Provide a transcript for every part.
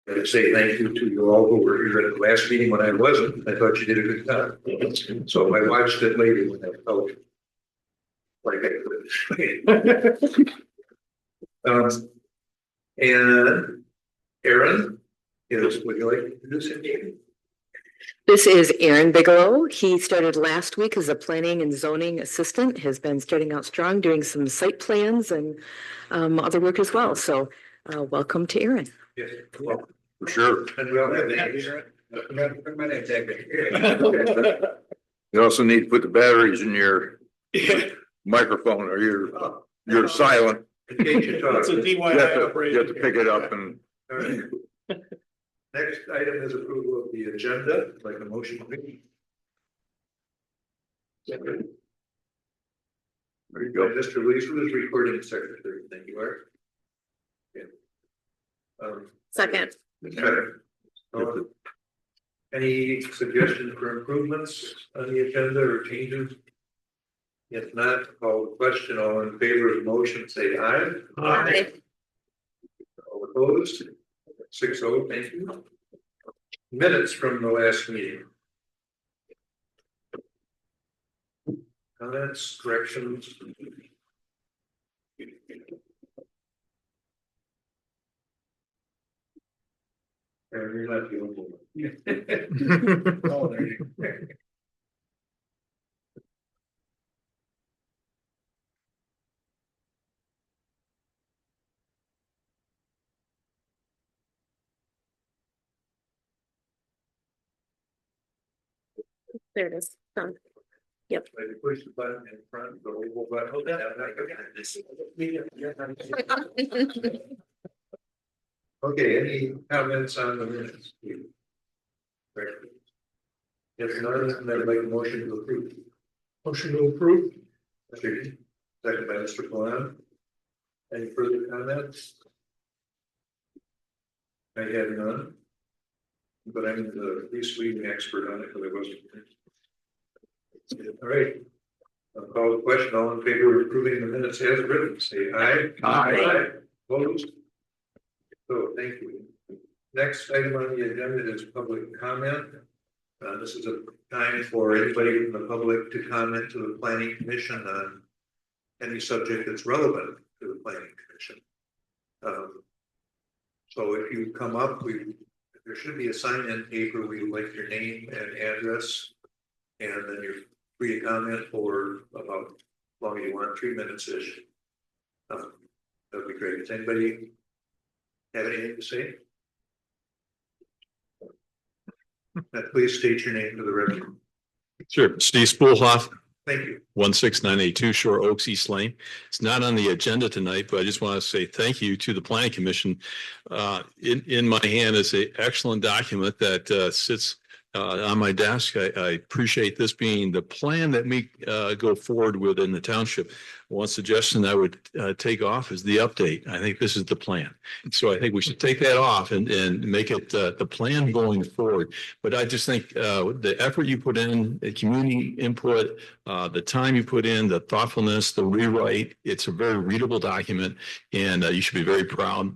to say thank you to you all who were here at the last meeting when I wasn't. I thought you did a good job. So I watched it later when I felt like I could. And Aaron, would you like to introduce him? This is Aaron Bigelow. He started last week as a planning and zoning assistant, has been starting out strong, doing some site plans and other work as well. So welcome to Aaron. Yes, well, For sure. and we all have that. You also need to put the batteries in your microphone or you're silent. That's a DIY operation. You have to pick it up and. All right. Next item is approval of the agenda, like a motion. There you go. Mr. Leeser is recording secretary. Thank you, Art. Second. Any suggestions for improvements on the agenda or changes? If not, call the question. All in favor of the motion, say aye. Aye. All opposed? 6-0, thank you. Minutes from the last meeting. Comments, corrections? You're not the only one. Oh, there you go. There it is. Done. Yep. Like you push the button in front, the oval button. Oh, okay, any comments on the minutes? If none, then I'd like a motion to approve. Motion to approve. Second by Mr. Glenn. Any further comments? I have none. But I'm the least reading expert on it because I wasn't. All right. I'll call the question. All in favor of approving the minutes as written, say aye. Aye. Opposed? So thank you. Next item on the agenda is public comment. This is a time for anybody from the public to comment to the Planning Commission on any subject that's relevant to the Planning Commission. So if you come up, there should be a sign-in paper. We would like your name and address, and then you're free to comment for about as long as you want, 3 minutes-ish. That'd be great. Does anybody have anything to say? Please state your name for the record. Sure. Steve Spoolhoff, Thank you. 16982 Shore Oaks, East Lane. It's not on the agenda tonight, but I just want to say thank you to the Planning Commission. In my hand is an excellent document that sits on my desk. I appreciate this being the plan that we go forward with in the township. One suggestion I would take off is the update. I think this is the plan. So I think we should take that off and make it the plan going forward. But I just think the effort you put in, the community input, the time you put in, the thoughtfulness, the rewrite, it's a very readable document, and you should be very proud.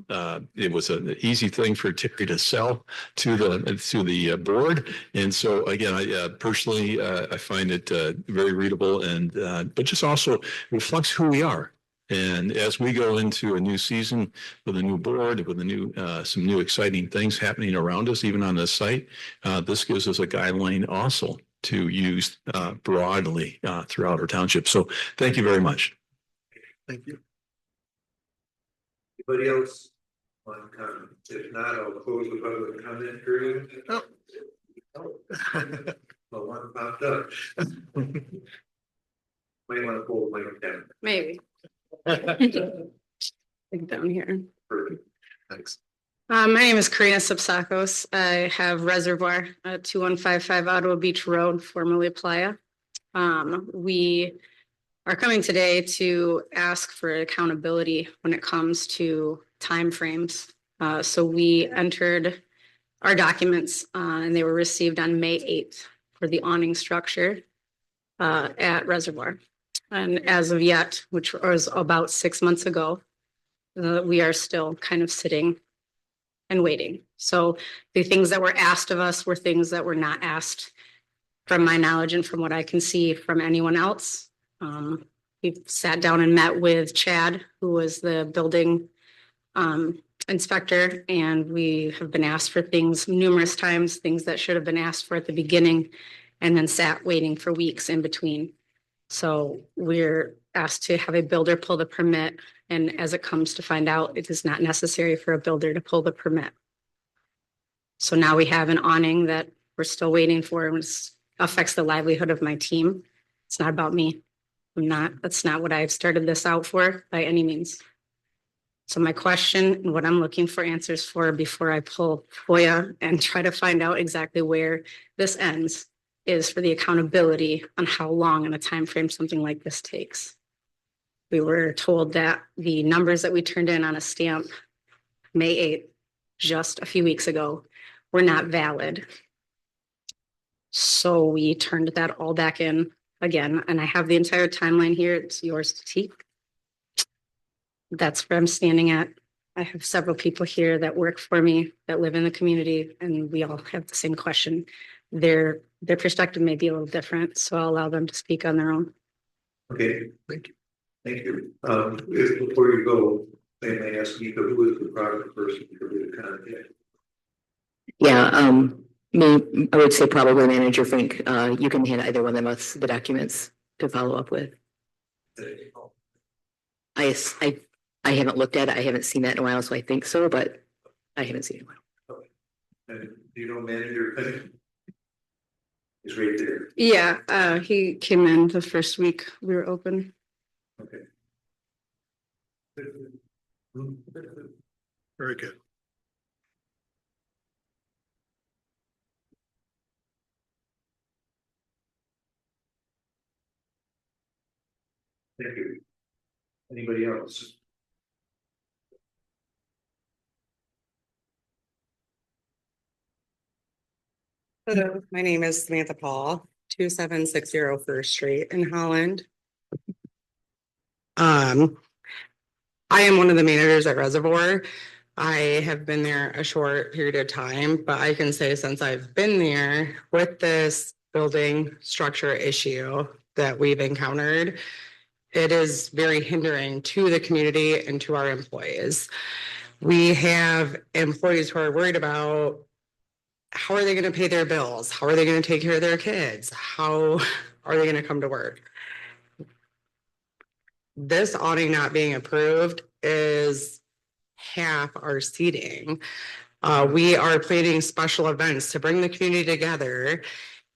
It was an easy thing for Terry to sell to the board. And so again, I personally, I find it very readable, and but just also reflects who we are. And as we go into a new season with a new board, with a new some new exciting things happening around us, even on this site, this gives us a guideline also to use broadly throughout our township. So thank you very much. Thank you. Anybody else want to comment? If not, I'll close the public comment period. Oh. Well, one popped up. Might want to pull the mic down. Maybe. Down here. Perfect. Thanks. My name is Karina Sapsakos. I have Reservoir at 2155 Ottawa Beach Road, formerly Playa. We are coming today to ask for accountability when it comes to timeframes. So we entered our documents and they were received on May 8th for the awning structure at Reservoir. And as of yet, which was about 6 months ago, we are still kind of sitting and waiting. So the things that were asked of us were things that were not asked from my knowledge and from what I can see from anyone else. We sat down and met with Chad, who was the building inspector, and we have been asked for things numerous times, things that should have been asked for at the beginning, and then sat waiting for weeks in between. So we're asked to have a builder pull the permit, and as it comes to find out, it is not necessary for a builder to pull the permit. So now we have an awning that we're still waiting for, and it affects the livelihood of my team. It's not about me. That's not what I've started this out for by any means. So my question and what I'm looking for answers for before I pull FOIA and try to find out exactly where this ends is for the accountability on how long in a time frame something like this takes. We were told that the numbers that we turned in on a stamp May 8th, just a few weeks ago, were not valid. So we turned that all back in again, and I have the entire timeline here. It's yours to take. That's where I'm standing at. I have several people here that work for me, that live in the community, and we all have the same question. Their perspective may be a little different, so I'll allow them to speak on their own. Okay, thank you. Thank you. Before you go, I may ask you, who is the proper person for you to contact? Yeah, I would say probably Manager Fink. You can hand either one of us the documents to follow up with. I haven't looked at it. I haven't seen that in a while, so I think so, but I haven't seen it in a while. And do you know Manager Fink? He's right there. Yeah, he came in the first week we were open. Okay. Very good. Thank you. Anybody else? Hello, my name is Samantha Paul, 2760 First Street in Holland. I am one of the managers at Reservoir. I have been there a short period of time, but I can say since I've been there with this building structure issue that we've encountered, it is very hindering to the community and to our employees. We have employees who are worried about how are they going to pay their bills? How are they going to take care of their kids? How are they going to come to work? This awning not being approved is half our seating. We are planning special events to bring the community together,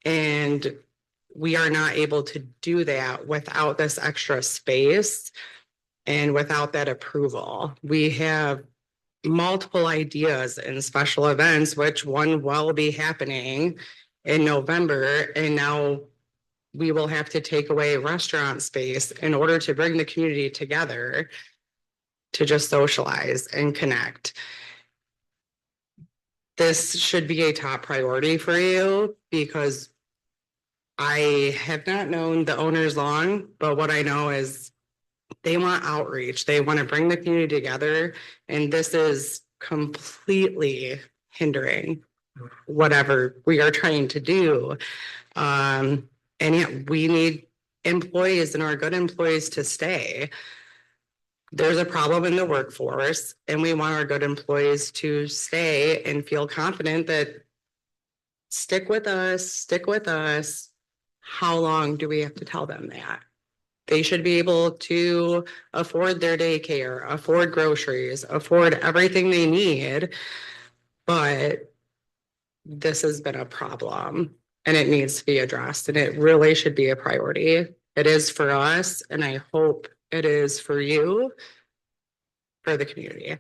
and we are not able to do that without this extra space and without that approval. We have multiple ideas in special events, which one will be happening in November, and now we will have to take away restaurant space in order to bring the community together to just socialize and connect. This should be a top priority for you because I have not known the owners long, but what I know is they want outreach. They want to bring the community together, and this is completely hindering whatever we are trying to do. And yet we need employees and our good employees to stay. There's a problem in the workforce, and we want our good employees to stay and feel confident that stick with us, stick with us. How long do we have to tell them that? They should be able to afford their daycare, afford groceries, afford everything they need. But this has been a problem and it needs to be addressed, and it really should be a priority. It is for us, and I hope it is for you, for the community.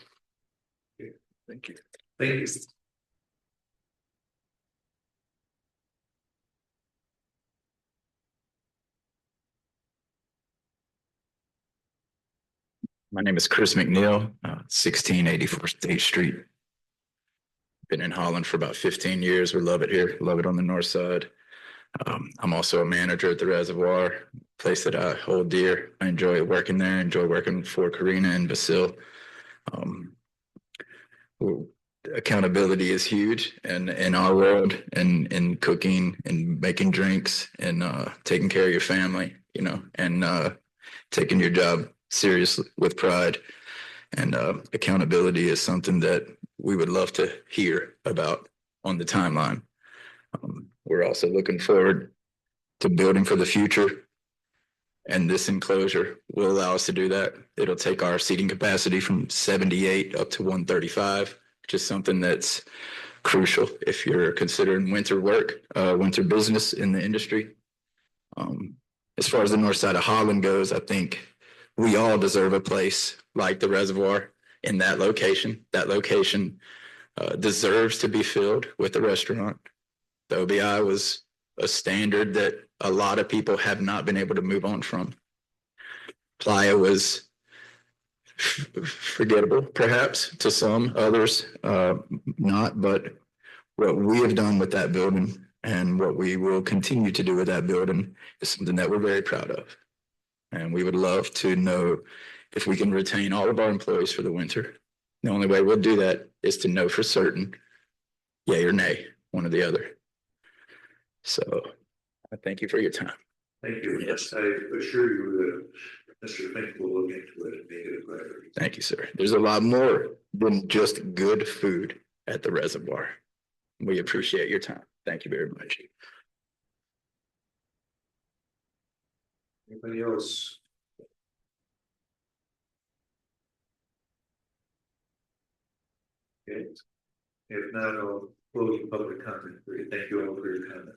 Thank you. Thanks. My name is Chris McNeil, 1684 State Street. Been in Holland for about 15 years. We love it here. Love it on the north side. I'm also a manager at the Reservoir, place that I hold dear. I enjoy working there. Enjoy working for Karina and Basil. accountability is huge in our world and in cooking and making drinks and taking care of your family, you know, and taking your job seriously with pride. And accountability is something that we would love to hear about on the timeline. We're also looking forward to building for the future. And this enclosure will allow us to do that. It'll take our seating capacity from 78 up to 135, which is something that's crucial if you're considering winter work, winter business in the industry. As far as the north side of Holland goes, I think we all deserve a place like the reservoir in that location. That location deserves to be filled with a restaurant. The OBI was a standard that a lot of people have not been able to move on from. Playa was forgettable, perhaps, to some, others not, but what we have done with that building and what we will continue to do with that building is something that we're very proud of. And we would love to know if we can retain all of our employees for the winter. The only way we'll do that is to know for certain, yay or nay, one or the other. So I thank you for your time. Thank you. Yes, I assure you that Mr. Fink will look into it and make it a priority. Thank you, sir. There's a lot more than just good food at the reservoir. We appreciate your time. Thank you very much. Anybody else? Okay. If not, I'll close the public comment period. Thank you all for your comment.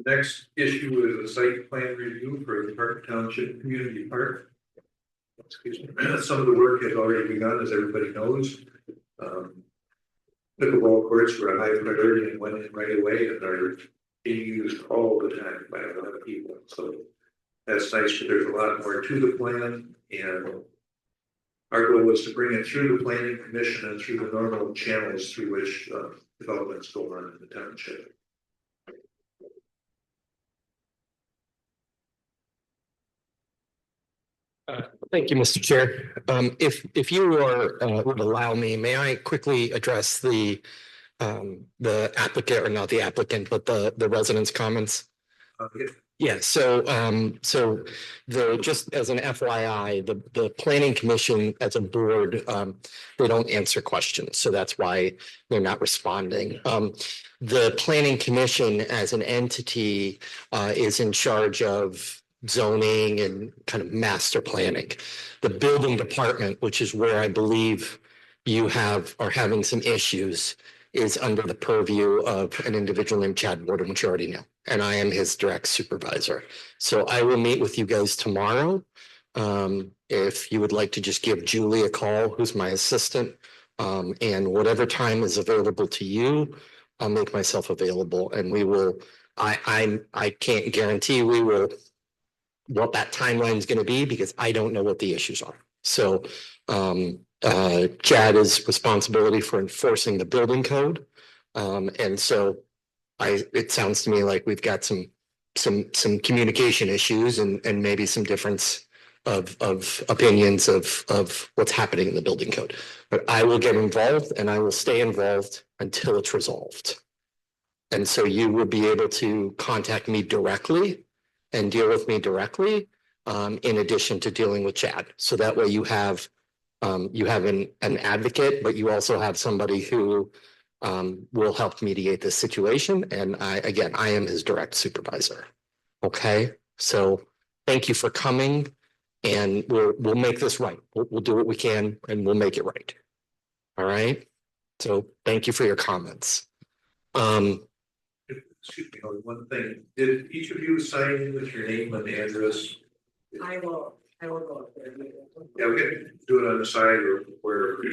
The next issue is a site plan review for the Park Township Community Park. Excuse me. Some of the work has already begun, as everybody knows. Pickleball courts were a high priority and went in right away and are being used all the time by a lot of people. So that's nice, but there's a lot more to the plan, and our goal was to bring it through the planning commission and through the normal channels through which developments go on in the township. Thank you, Mr. Chair. If you would allow me, may I quickly address the applicant, or not the applicant, but the residents' comments? Yes. Yeah, so just as an FYI, the planning commission as a board, they don't answer questions, so that's why they're not responding. The planning commission as an entity is in charge of zoning and kind of master planning. The building department, which is where I believe you are having some issues, is under the purview of an individual named Chad Warden, which you already know, and I am his direct supervisor. So I will meet with you guys tomorrow. If you would like to just give Julie a call, who's my assistant, and whatever time is available to you, I'll make myself available, and we will. I can't guarantee we will what that timeline is going to be, because I don't know what the issues are. So Chad is responsibility for enforcing the building code. And so it sounds to me like we've got some communication issues and maybe some difference of opinions of what's happening in the building code. But I will get involved, and I will stay involved until it's resolved. And so you will be able to contact me directly and deal with me directly, in addition to dealing with Chad. So that way you have an advocate, but you also have somebody who will help mediate this situation. And I am his direct supervisor. Okay, so thank you for coming, and we'll make this right. We'll do what we can, and we'll make it right. All right. So thank you for your comments. Excuse me, one thing. Did each of you sign in with your name and address? I will go up there. Yeah, we can do it on the side or wherever.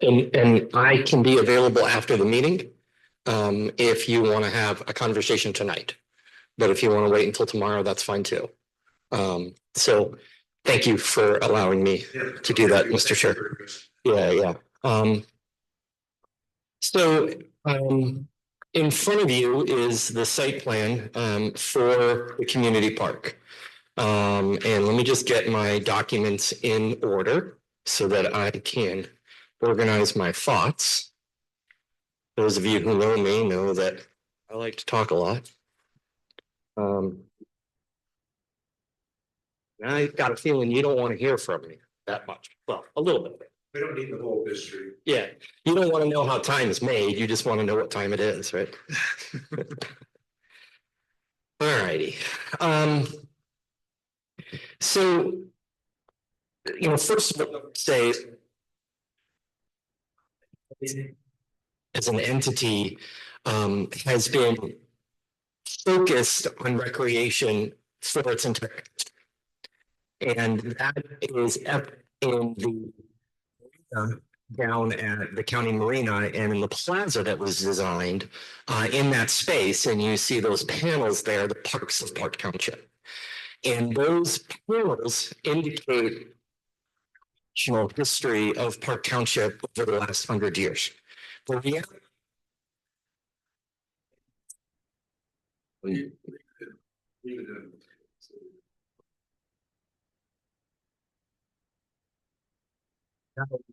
And I can be available after the meeting if you want to have a conversation tonight. But if you want to wait until tomorrow, that's fine too. So thank you for allowing me to do that, Mr. Chair. Yeah. In front of you is the site plan for the community park. And let me just get my documents in order. so that I can organize my thoughts. Those of you who know me know that I like to talk a lot. I got a feeling you don't want to hear from me that much. Well, a little bit. We don't need the whole history. Yeah, you don't want to know how time is made. You just want to know what time it is, right? All righty. So, first of all, say, as an entity, has been focused on recreation for its entire history. And that is in the down at the county marina and in the plaza that was designed in that space. And you see those panels there, the parks of Park Township. And those panels indicate the history of Park Township over the last 100 years. The reality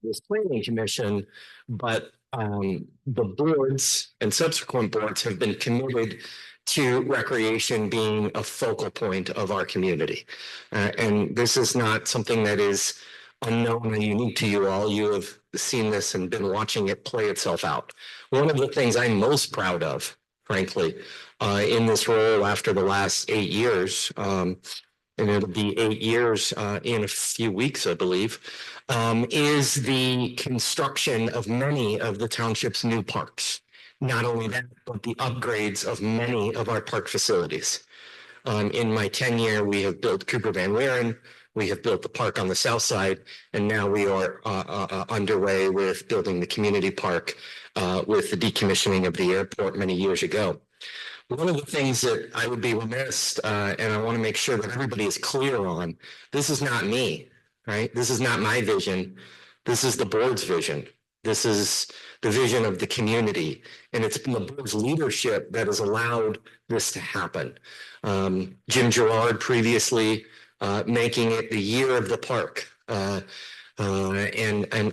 this planning commission, but the boards and subsequent boards have been committed to recreation being a focal point of our community. And this is not something that is unknown and unique to you all. You have seen this and been watching it play itself out. One of the things I'm most proud of, frankly, in this role after the last 8 years, and it'll be 8 years in a few weeks, I believe, is the construction of many of the township's new parks. Not only that, but the upgrades of many of our park facilities. In my tenure, we have built Cooper Van Leeuwen, we have built the park on the south side, and now we are underway with building the community park with the decommissioning of the airport many years ago. One of the things that I would be remiss, and I want to make sure that everybody is clear on, this is not me, right? This is not my vision. This is the board's vision. This is the vision of the community. And it's been the board's leadership that has allowed this to happen. Jim Gerard previously making it the year of the park. And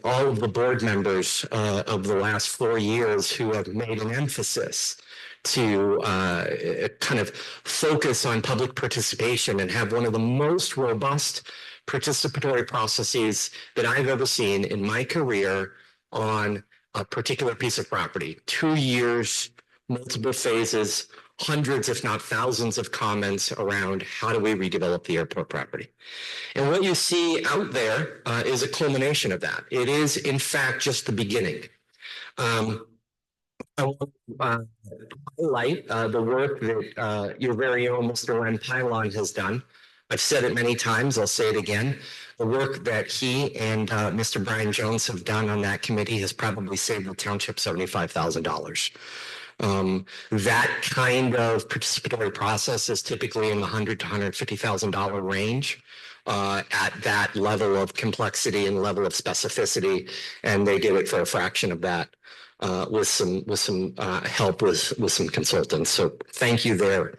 all of the board members of the last 4 years who have made an emphasis to kind of focus on public participation and have one of the most robust participatory processes that I've ever seen in my career on a particular piece of property. 2 years, multiple phases, hundreds, if not thousands of comments around how do we redevelop the airport property. And what you see out there is a culmination of that. It is, in fact, just the beginning. I want to highlight the work that your very own Mr. Len Pylon has done. I've said it many times, I'll say it again. The work that he and Mr. Brian Jones have done on that committee has probably saved the township $75,000. That kind of participatory process is typically in the $100,000 to $150,000 range at that level of complexity and level of specificity, and they did it for a fraction of that with some help with some consultants. So thank you there.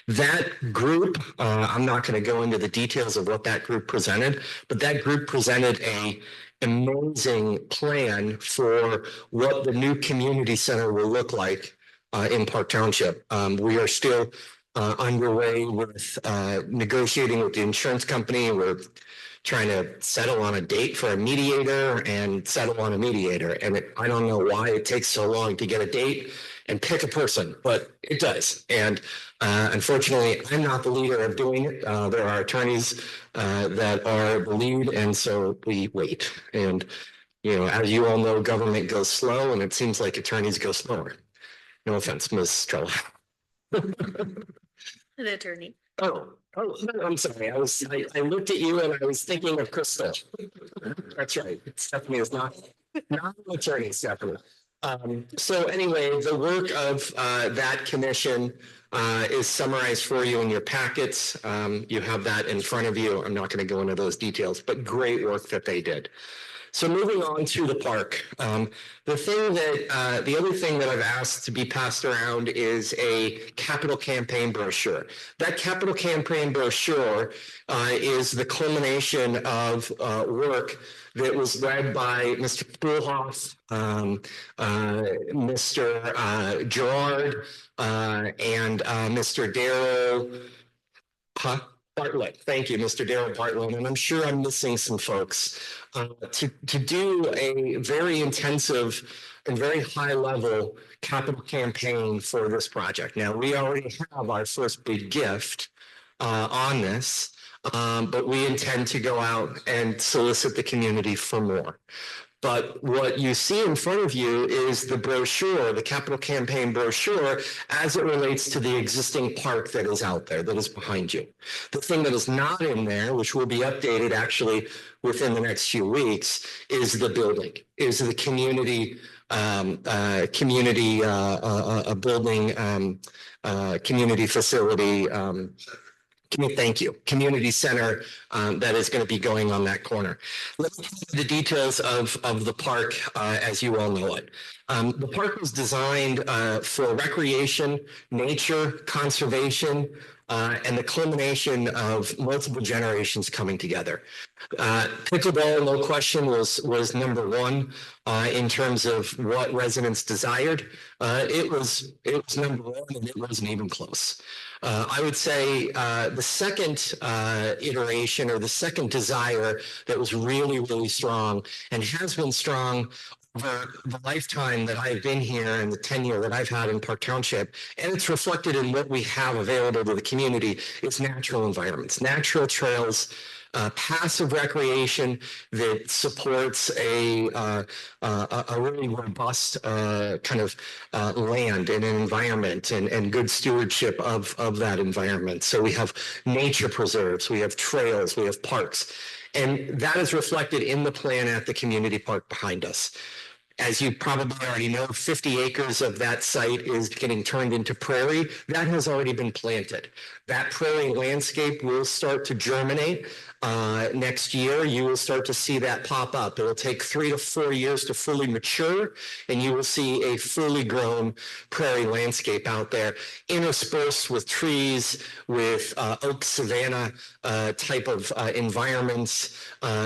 That group, I'm not going to go into the details of what that group presented, but that group presented a amazing plan for what the new community center will look like in Park Township. We are still underway with negotiating with the insurance company. We're trying to settle on a date for a mediator and settle on a mediator. And I don't know why it takes so long to get a date and pick a person, but it does. And unfortunately, I'm not the leader of doing it. There are attorneys that are the lead, and so we wait. And, you know, as you all know, government goes slow, and it seems like attorneys go slower. No offense, Ms. Strella. An attorney. Oh, I'm sorry. I looked at you and I was thinking of Crystal. That's right. Stephanie is not an attorney, Stephanie. So anyway, the work of that commission is summarized for you in your packets. You have that in front of you. I'm not going to go into those details, but great work that they did. So moving on to the park. The other thing that I've asked to be passed around is a capital campaign brochure. That capital campaign brochure is the culmination of work that was led by Mr. Poolhoff, Mr. Gerard, and Mr. Darrell Bartlett. Thank you, Mr. Darrell Bartlett. And I'm sure I'm missing some folks to do a very intensive and very high level capital campaign for this project. Now, we already have our first big gift on this. But we intend to go out and solicit the community for more. But what you see in front of you is the brochure, the capital campaign brochure, as it relates to the existing park that is out there, that is behind you. The thing that is not in there, which will be updated actually within the next few weeks, is the building, is the community building, community facility, thank you. Community center that is going to be going on that corner. Let's get into the details of the park as you all know it. The park was designed for recreation, nature, conservation, and the culmination of multiple generations coming together. Pickleball, no question, was number one in terms of what residents desired. It was number one, and it wasn't even close. I would say the second iteration or the second desire that was really, really strong and has been strong over the lifetime that I've been here and the tenure that I've had in Park Township, and it's reflected in what we have available to the community, is natural environments, natural trails, passive recreation that supports a really robust kind of land and an environment and good stewardship of that environment. So we have nature preserves, we have trails, we have parks, and that is reflected in the plan at the community park behind us. As you probably already know, 50 acres of that site is getting turned into prairie. That has already been planted. That prairie landscape will start to germinate. Next year, you will start to see that pop up. It will take 3 to 4 years to fully mature, and you will see a fully grown prairie landscape out there, interspersed with trees, with oak savanna type of environments.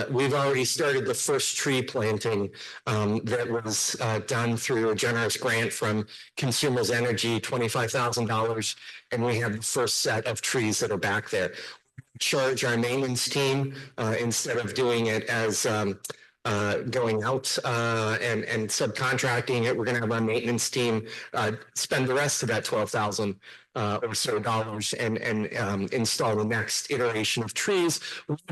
We've already started the first tree planting that was done through a generous grant from Consumers Energy, $25,000, and we have the first set of trees that are back there. Charge our maintenance team instead of doing it as going out and subcontracting it. We're going to have our maintenance team spend the rest of that $12,000 or so dollars and install the next iteration of trees with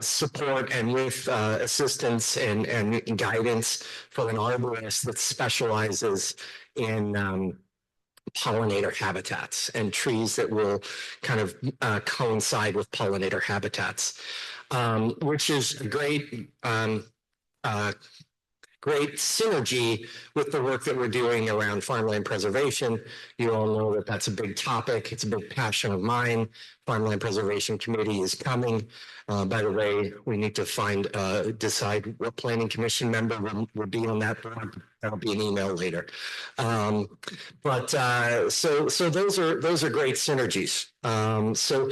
support and with assistance and guidance from an arborist that specializes in pollinator habitats and trees that will kind of coincide with pollinator habitats, which is a great synergy with the work that we're doing around farmland preservation. You all know that that's a big topic. It's a big passion of mine. Farmland Preservation Committee is coming. By the way, we need to decide what planning commission member will be on that board. That'll be an email later. So those are great synergies. So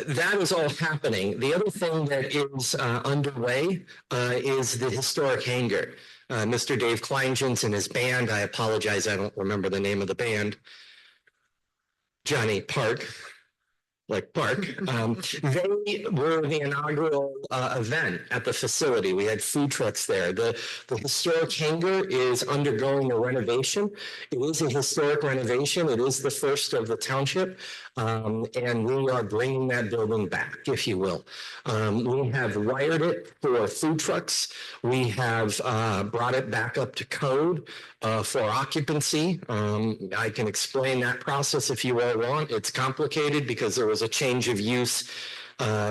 that is all happening. The other thing that is underway is the historic hangar. Mr. Dave Kleingens and his band, I apologize, I don't remember the name of the band, Johnny Park. They were the inaugural event at the facility. We had food trucks there. The historic hangar is undergoing a renovation. It is a historic renovation. It is the first of the township. And we are bringing that building back, if you will. We have wired it for food trucks. We have brought it back up to code for occupancy. I can explain that process if you all want. It's complicated because there was a change of use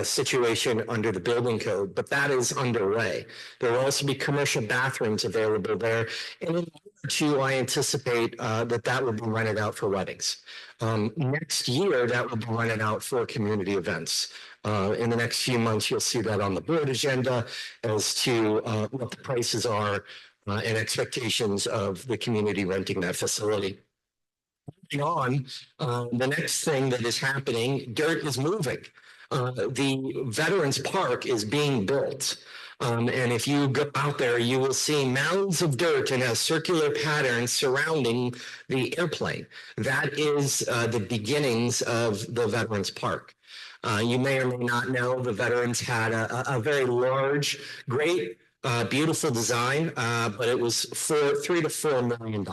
situation under the building code, but that is underway. There will also be commercial bathrooms available there. And in two, I anticipate that will be rented out for weddings. Next year, that will be rented out for community events. In the next few months, you'll see that on the board agenda as to what the prices are and expectations of the community renting that facility. Moving on, the next thing that is happening, dirt is moving. The Veterans Park is being built. And if you go out there, you will see mounds of dirt in a circular pattern surrounding the airplane. That is the beginnings of the Veterans Park. You may or may not know the veterans had a very large, great, beautiful design, but it was for $3 to $4 million.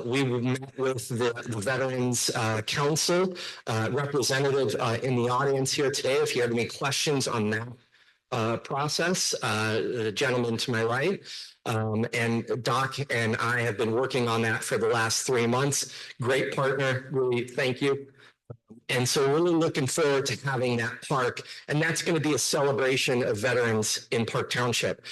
We met with the Veterans Council representative in the audience here today. If you have any questions on that process, the gentleman to my right. And Doc and I have been working on that for the last 3 months. Great partner, really thank you. And so we're really looking forward to having that park, and that's going to be a celebration of veterans in Park Township.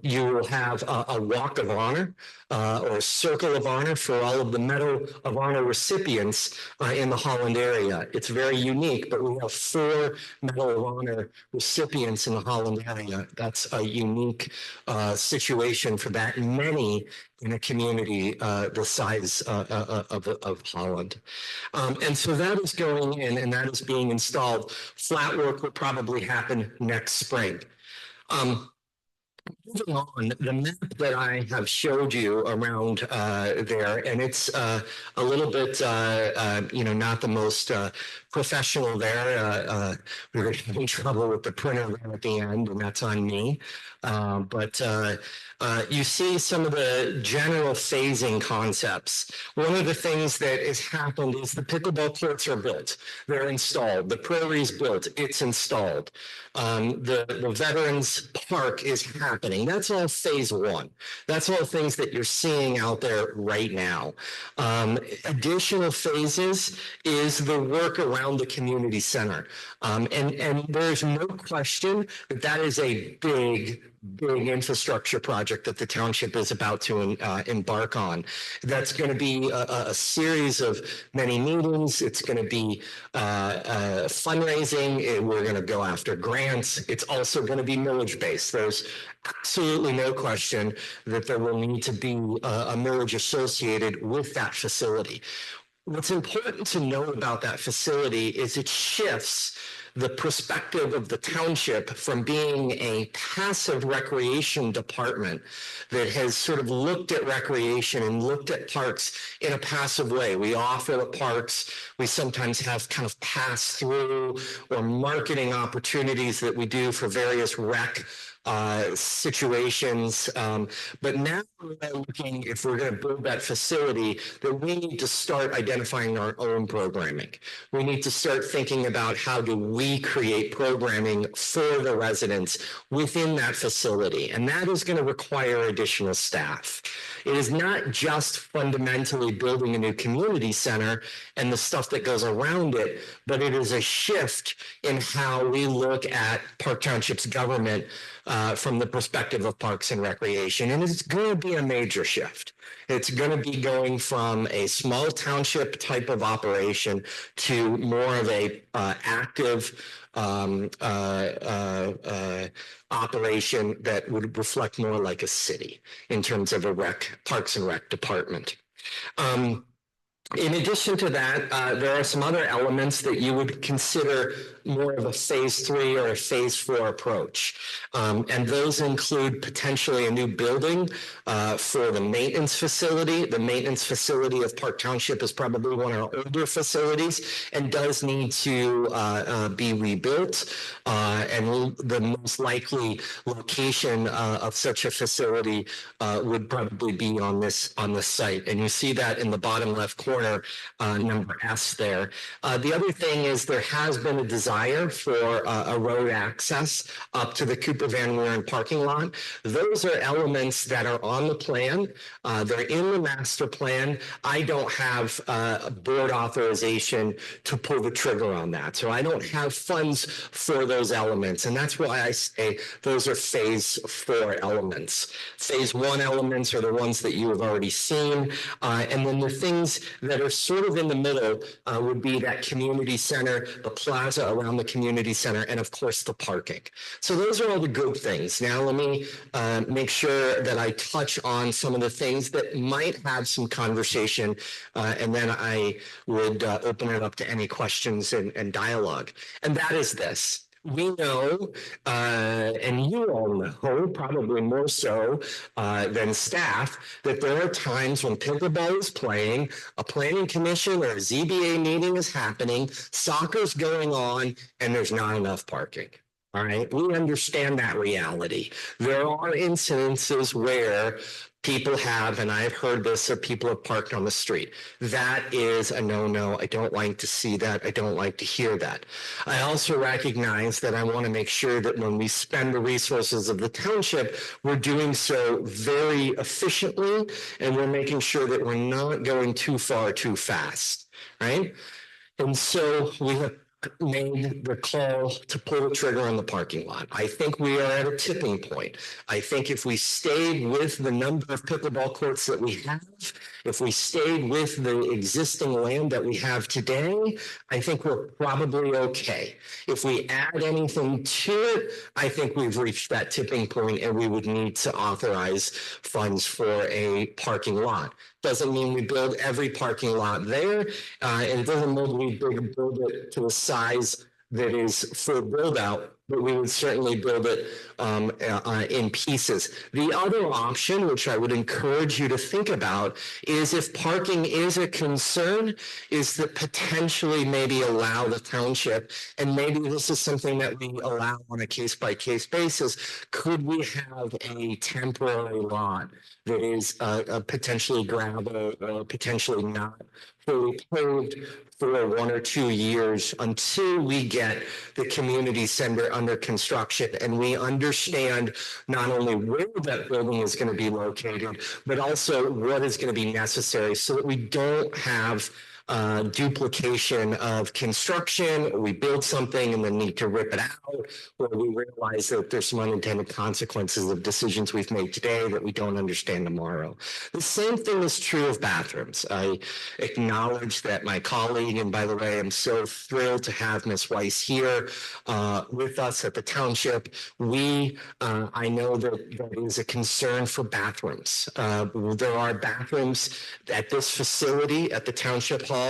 You will have a walk of honor or a circle of honor for all of the Medal of Honor recipients in the Holland area. It's very unique, but we have 4 Medal of Honor recipients in the Holland area. That's a unique situation for that many in a community the size of Holland. And so that is going in and that is being installed. Flat work will probably happen next spring. Moving on, the map that I have showed you around there, and it's a little bit, not the most professional there. We were having trouble with the printer there at the end, and that's on me. But you see some of the general phasing concepts. One of the things that has happened is the pickleball courts are built. They're installed. The Prairie's built. It's installed. The Veterans Park is happening. That's all phase 1. That's all things that you're seeing out there right now. Additional phases is the work around the community center. And there's no question that that is a big infrastructure project that the township is about to embark on. That's going to be a series of many meetings. It's going to be fundraising. We're going to go after grants. It's also going to be millage based. There's absolutely no question that there will need to be a millage associated with that facility. What's important to know about that facility is it shifts the perspective of the township from being a passive recreation department that has sort of looked at recreation and looked at parks in a passive way. We offer the parks. We sometimes have kind of pass through or marketing opportunities that we do for various rec situations. But now we're looking, if we're going to build that facility, that we need to start identifying our own programming. We need to start thinking about how do we create programming for the residents within that facility. And that is going to require additional staff. It is not just fundamentally building a new community center and the stuff that goes around it, but it is a shift in how we look at Park Township's government from the perspective of parks and recreation. And it's going to be a major shift. It's going to be going from a small township type of operation to more of a active operation that would reflect more like a city in terms of a parks and rec department. In addition to that, there are some other elements that you would consider more of a phase 3 or a phase 4 approach. And those include potentially a new building for the maintenance facility. The maintenance facility of Park Township is probably one of our older facilities and does need to be rebuilt. And the most likely location of such a facility would probably be on this site. And you see that in the bottom left corner, number S there. The other thing is there has been a desire for a road access up to the Cooper Van Wieren parking lot. Those are elements that are on the plan. They're in the master plan. I don't have board authorization to pull the trigger on that. So I don't have funds for those elements. And that's why I say those are phase 4 elements. Phase 1 elements are the ones that you have already seen. And then the things that are sort of in the middle would be that community center, the plaza around the community center, and of course the parking. So those are all the good things. Now let me make sure that I touch on some of the things that might have some conversation, and then I would open it up to any questions and dialogue. And that is this. We know, and you all know, probably more so than staff, that there are times when pickleball is playing, a planning commission or a ZBA meeting is happening, soccer's going on, and there's not enough parking. All right, we understand that reality. There are incidences where people have, and I've heard this, that people have parked on the street. That is a no-no. I don't like to see that. I don't like to hear that. I also recognize that I want to make sure that when we spend the resources of the township, we're doing so very efficiently, and we're making sure that we're not going too far too fast, right? And so we have made the call to pull the trigger on the parking lot. I think we are at a tipping point. I think if we stayed with the number of pickleball courts that we have, if we stayed with the existing land that we have today, I think we're probably okay. If we add anything to it, I think we've reached that tipping point and we would need to authorize funds for a parking lot. Doesn't mean we build every parking lot there, and it doesn't mean we build it to a size that is for build out, but we would certainly build it in pieces. The other option, which I would encourage you to think about, is if parking is a concern, is that potentially maybe allow the township, and maybe this is something that we allow on a case-by-case basis, could we have a temporary lot that is potentially gravel, potentially not fully paved for 1 or 2 years until we get the community center under construction and we understand not only where that building is going to be located, but also what is going to be necessary so that we don't have duplication of construction. We build something and then need to rip it out, or we realize that there's some unintended consequences of decisions we've made today that we don't understand tomorrow. The same thing is true of bathrooms. I acknowledge that my colleague, and by the way, I'm so thrilled to have Ms. Weiss here with us at the township. I know that there is a concern for bathrooms. There are bathrooms at this facility at the township hall.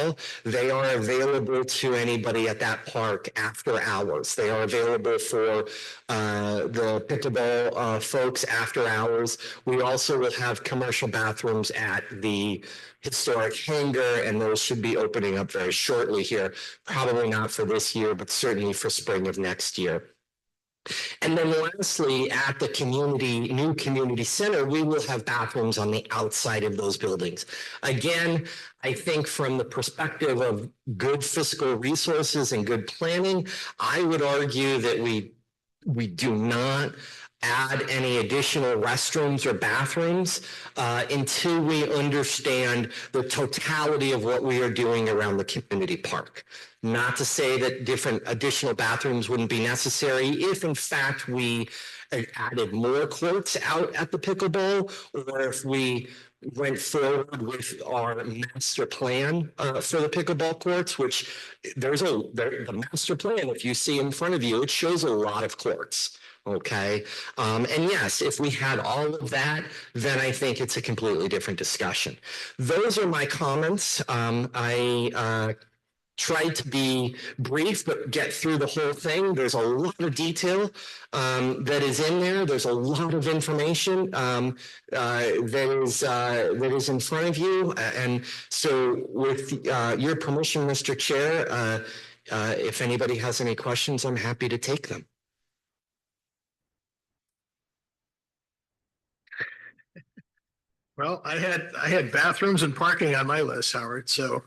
They are available to anybody at that park after hours. They are available for the pickleball folks after hours. We also will have commercial bathrooms at the historic hangar, and those should be opening up very shortly here. Probably not for this year, but certainly for spring of next year. And then lastly, at the new community center, we will have bathrooms on the outside of those buildings. Again, I think from the perspective of good fiscal resources and good planning, I would argue that we do not add any additional restrooms or bathrooms until we understand the totality of what we are doing around the community park. Not to say that different additional bathrooms wouldn't be necessary if in fact we added more courts out at the pickleball, or if we went forward with our master plan for the pickleball courts, which the master plan, if you see in front of you, it shows a lot of courts. Okay. And yes, if we had all of that, then I think it's a completely different discussion. Those are my comments. I tried to be brief, but get through the whole thing. There's a lot of detail that is in there. There's a lot of information that is in front of you. And so with your permission, Mr. Chair, if anybody has any questions, I'm happy to take them. Well, I had bathrooms and parking on my list, Howard. So,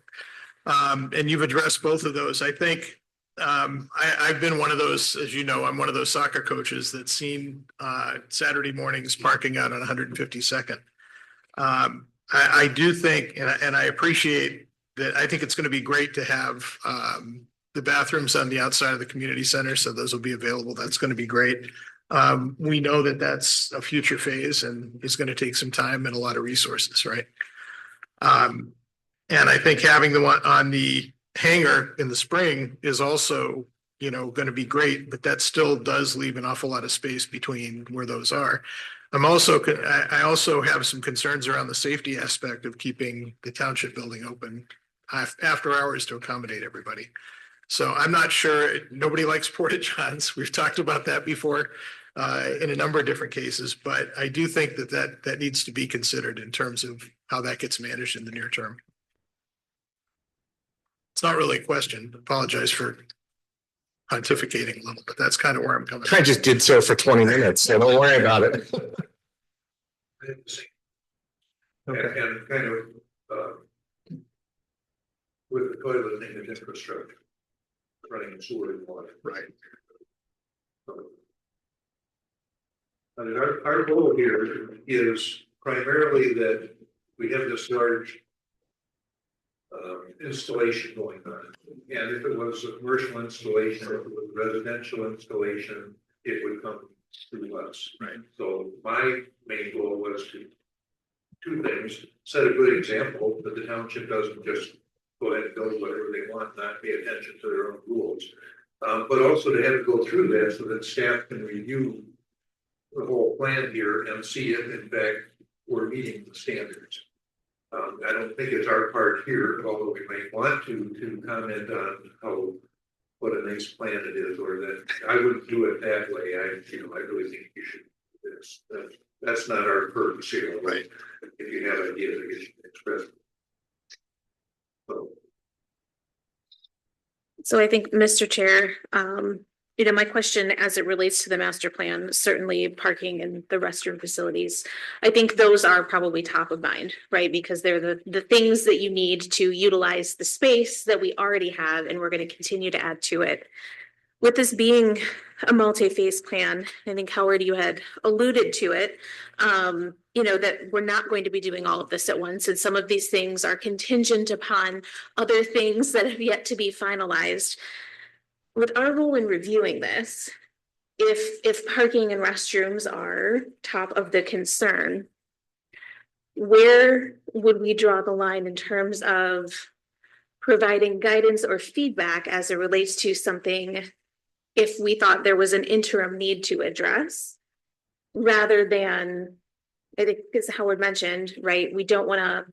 and you've addressed both of those. I think I've been one of those, as you know, I'm one of those soccer coaches that's seen Saturday mornings parking out on 152nd. I do think, and I appreciate that. I think it's going to be great to have the bathrooms on the outside of the community center, so those will be available. That's going to be great. We know that that's a future phase and it's going to take some time and a lot of resources, right? And I think having the one on the hangar in the spring is also, you know, going to be great, but that still does leave an awful lot of space between where those are. I also have some concerns around the safety aspect of keeping the township building open after hours to accommodate everybody. So I'm not sure, nobody likes porta johns. We've talked about that before in a number of different cases, but I do think that needs to be considered in terms of how that gets managed in the near term. It's not really a question. Apologize for pontificating a little, but that's kind of where I'm coming I from. just did so for 20 minutes, so don't worry about it. And kind of, with the toilet thing, the infrastructure, running sewer and water. Right. Our goal here is primarily that we have this large installation going on. And if it was a commercial installation, if it was residential installation, it would come through us. Right. So my main goal was to two things: set a good example that the township doesn't just go ahead and build whatever they want, not pay attention to their own rules. But also to have to go through that so that staff can review the whole plan here and see if in fact we're meeting the standards. I don't think it's our part here, although we might want to comment on what a nice plan it is, or that I wouldn't do it that way. I really think you should do this. That's not our purpose here. Right. If you have ideas, you should express them. So I think, Mr. Chair, my question as it relates to the master plan, certainly parking and the restroom facilities, I think those are probably top of mind, right? Because they're the things that you need to utilize the space that we already have, and we're going to continue to add to it. With this being a multi-phase plan, I think Howard, you had alluded to it, that we're not going to be doing all of this at once. And some of these things are contingent upon other things that have yet to be finalized. With our role in reviewing this, if parking and restrooms are top of the concern, where would we draw the line in terms of providing guidance or feedback as it relates to something if we thought there was an interim need to address, rather than, I think as Howard mentioned, right, we don't want to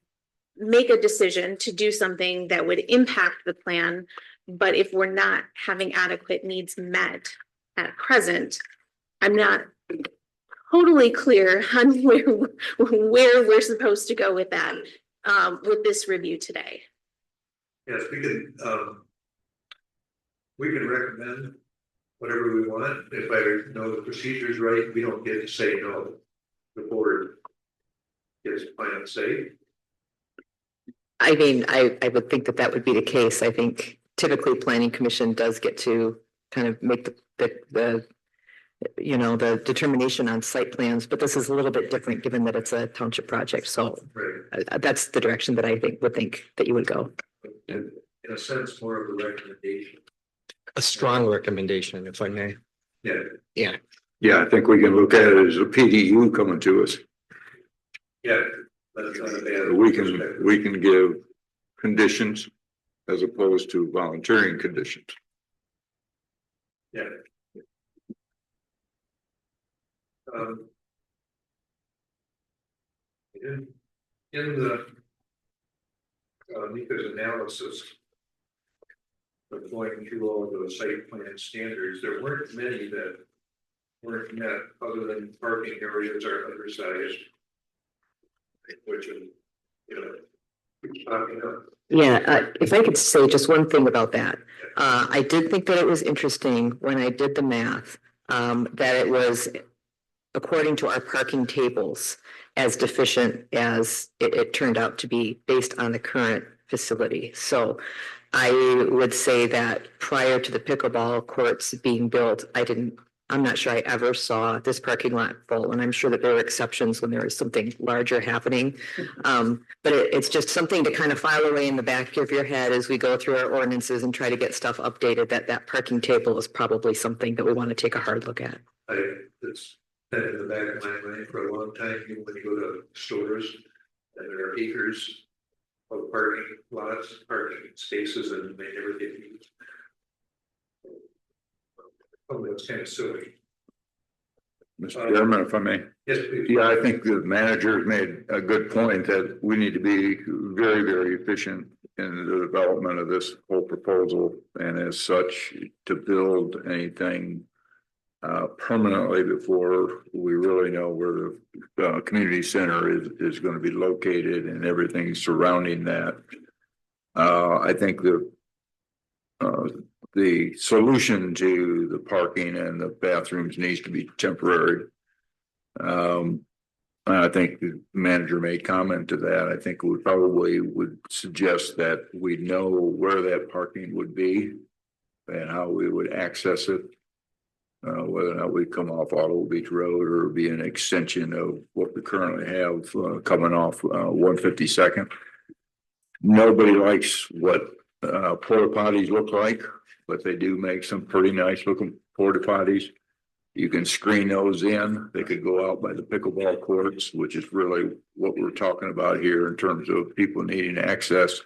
make a decision to do something that would impact the plan, but if we're not having adequate needs met at present, I'm not totally clear on where we're supposed to go with that, with this review today. Yes, we can recommend whatever we want. If I know the procedure's right, we don't get to say no. The board gets final say. I mean, I would think that would be the case. I think typically planning commission does get to kind of make the determination on site plans, but this is a little bit different given that it's a township project. So that's the direction that I would think that you would go. In a sense, more of a recommendation. A strong recommendation, if I may. Yeah. Yeah, I think we can look at it as a PDU coming to us. Yeah. That's not a bad We can give conditions as opposed to volunteering conditions. Yeah. In the Mika's analysis of going through all of those site plan standards, there weren't many that weren't met other than parking areas are undersized, which is, talking about. Yeah, if I could say just one thing about that. I did think that it was interesting when I did the math, that it was according to our parking tables as deficient as it turned out to be based on the current facility. So I would say that prior to the pickleball courts being built, I'm not sure I ever saw this parking lot full, and I'm sure that there were exceptions when there was something larger happening. But it's just something to kind of file away in the back of your head as we go through our ordinances and try to get stuff updated, that parking table is probably something that we want to take a hard look at. It's been in the back of my mind for a long time, even when you go to stores and there are acres of parking lots, parking spaces, and they never get used. Oh, that's kind of silly. Mr. Chairman, if I may. Yes, please. Yeah, I think the manager made a good point that we need to be very, very efficient in the development of this whole proposal, and as such, to build anything permanently before we really know where the community center is going to be located and everything surrounding that. I think the solution to the parking and the bathrooms needs to be temporary. I think the manager made comment to that. I think we probably would suggest that we know where that parking would be and how we would access it. Whether or not we come off Auto Beach Road or be an extension of what we currently have coming off 152nd. Nobody likes what porta potties look like, but they do make some pretty nice looking porta potties. You can screen those in. They could go out by the pickleball courts, which is really what we're talking about here in terms of people needing access.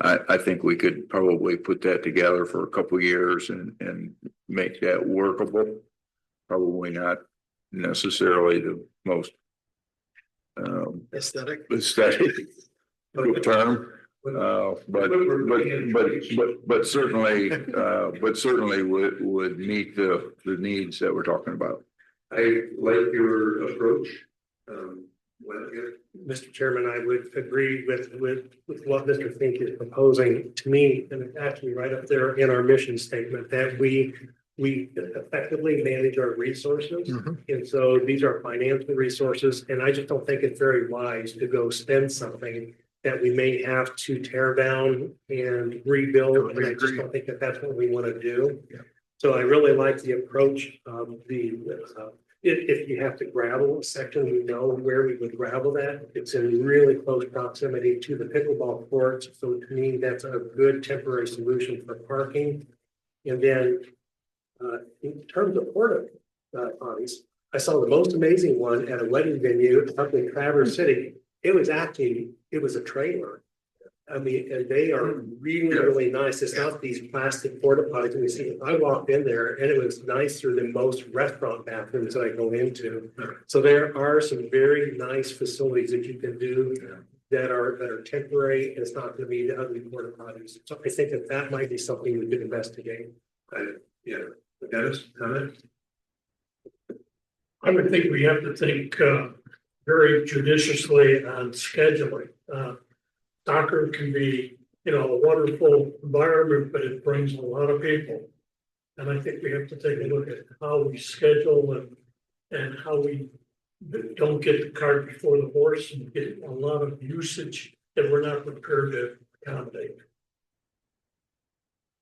I think we could probably put that together for a couple of years and make that workable. Probably not necessarily the most Aesthetic. term. But certainly would meet the needs that we're talking about. I like your approach. Mr. Chairman, I would agree with what Mr. Fink is proposing. To me, and it's actually right up there in our mission statement, that we effectively manage our resources. And so these are financial resources, and I just don't think it's very wise to go spend something that we may have to tear down and rebuild. And I just don't think that that's what we want to do. So I really like the approach of if you have to gravel a section, we know where we would gravel that. It's in really close proximity to the pickleball courts. So to me, that's a good temporary solution for parking. And then in terms of porta potties, I saw the most amazing one at a wedding venue up in Traverse City. It was a trailer. I mean, and they are really, really nice. It's not these plastic porta potties we see. I walked in there and it was nicer than most restaurant bathrooms that I go into. So there are some very nice facilities that you can do that are temporary. And it's not going to be the ugly porta potties. So I think that might be something we could investigate. Dennis, comment? I would think we have to think very judiciously on scheduling. Soccer can be, a wonderful environment, but it brings a lot of people. And I think we have to take a look at how we schedule and how we don't get the cart before the horse and get a lot of usage that we're not prepared to accommodate.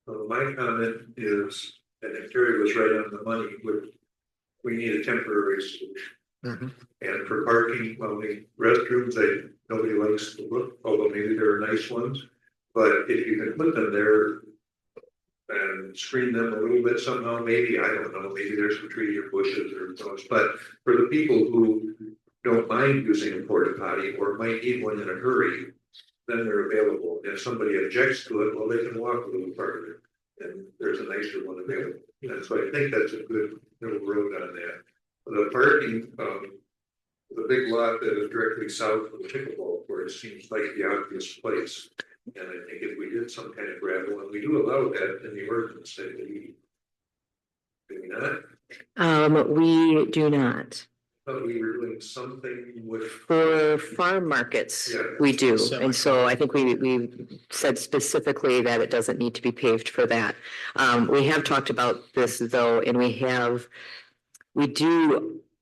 My comment is, and if Terry was right on the money, we need a temporary solution. And for parking, restrooms, nobody likes to look, although maybe there are nice ones. But if you can put them there and screen them a little bit somehow, maybe, I don't know, maybe there's some trees or bushes or those. But for the people who don't mind using a porta potty or might need one in a hurry, then they're available. If somebody objects to it, well, they can walk a little further. And there's a nicer one available. And so I think that's a good middle road on that. The parking, the big lot that is directly south of the pickleball court seems like the obvious place. And I think if we did some kind of gravel, and we do allow that in the ordinance, that we do we not? We do not. But we were doing something with. For farm markets, we do. And so I think we said specifically that it doesn't need to be paved for that. We have talked about this though, and we do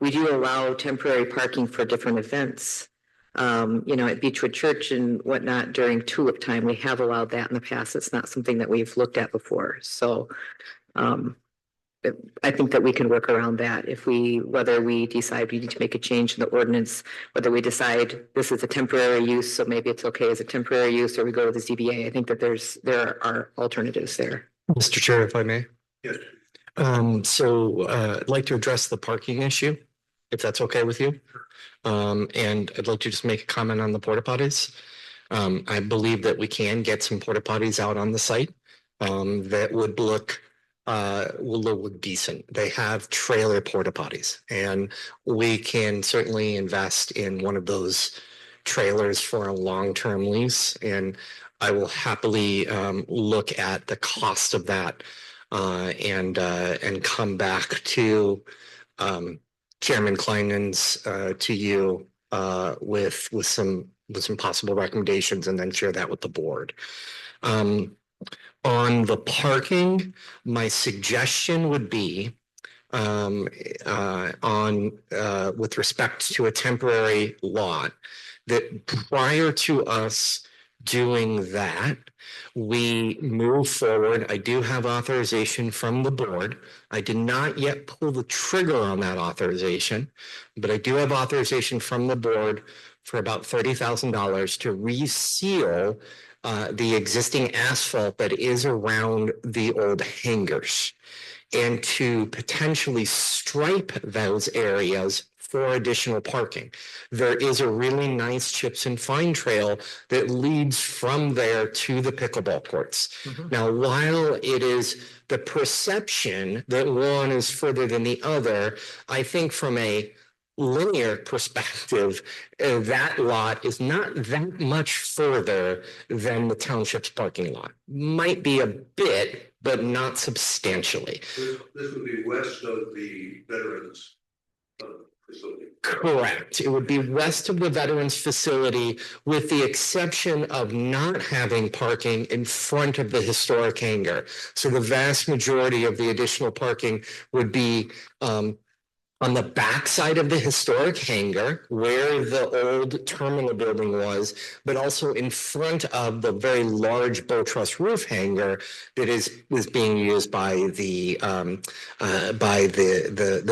allow temporary parking for different events. At Beechwood Church and whatnot during tulip time, we have allowed that in the past. It's not something that we've looked at before. So I think that we can work around that whether we decide we need to make a change in the ordinance, whether we decide this is a temporary use, so maybe it's okay as a temporary use, or we go to the ZBA. I think that there are alternatives there. Mr. Chair, if I may. Yes. I'd like to address the parking issue, if that's okay with you. And I'd like to just make a comment on the porta potties. I believe that we can get some porta potties out on the site that would look will look decent. They have trailer porta potties, and we can certainly invest in one of those trailers for a long-term lease. And I will happily look at the cost of that and come back to Chairman Kleinman's to you with some possible recommendations, and then share that with the board. On the parking, my suggestion would be with respect to a temporary lot, that prior to us doing that, we move forward. I do have authorization from the board. I did not yet pull the trigger on that authorization, but I do have authorization from the board for about $30,000 to reseal the existing asphalt that is around the old hangars, and to potentially stripe those areas for additional parking. There is a really nice chips and fine trail that leads from there to the pickleball courts. Now, while it is the perception that one is further than the other, I think from a linear perspective, that lot is not that much further than the township's parking lot. Might be a bit, but not substantially. This would be west of the veterans facility. Correct. It would be west of the veterans facility, with the exception of not having parking in front of the historic hangar. So the vast majority of the additional parking would be on the backside of the historic hangar where the old terminal building was, but also in front of the very large bow truss roof hangar that was being used by the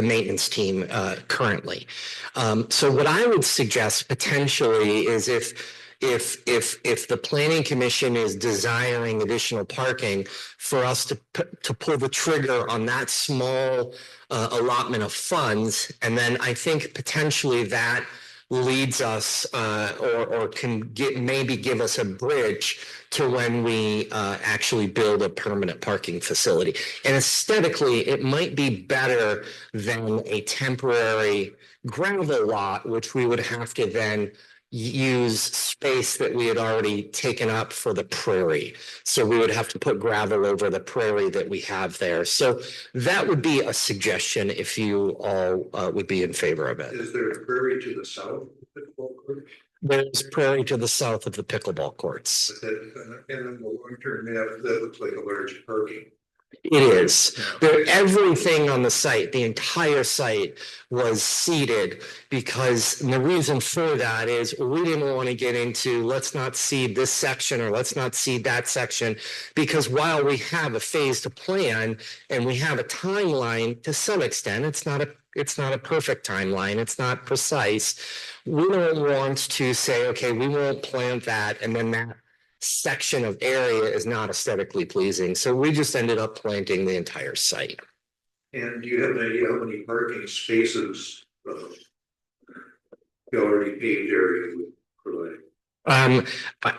maintenance team currently. So what I would suggest potentially is if the planning commission is desiring additional parking, for us to pull the trigger on that small allotment of funds, and then I think potentially that leads us or can maybe give us a bridge to when we actually build a permanent parking facility. And aesthetically, it might be better than a temporary gravel lot, which we would have to then use space that we had already taken up for the prairie. So we would have to put gravel over the prairie that we have there. So that would be a suggestion if you all would be in favor of it. Is there a prairie to the south of the pickleball court? There's prairie to the south of the pickleball courts. And then the long-term map, that looks like a large parking. It is. Everything on the site, the entire site was seeded, because the reason for that is we didn't want to get into let's not seed this section or let's not seed that section, because while we have a phased plan and we have a timeline to some extent, it's not a perfect timeline. It's not precise. We don't want to say, okay, we won't plant that, and then that section of area is not aesthetically pleasing. So we just ended up planting the entire site. And do you have any idea how many parking spaces the already paved area would provide?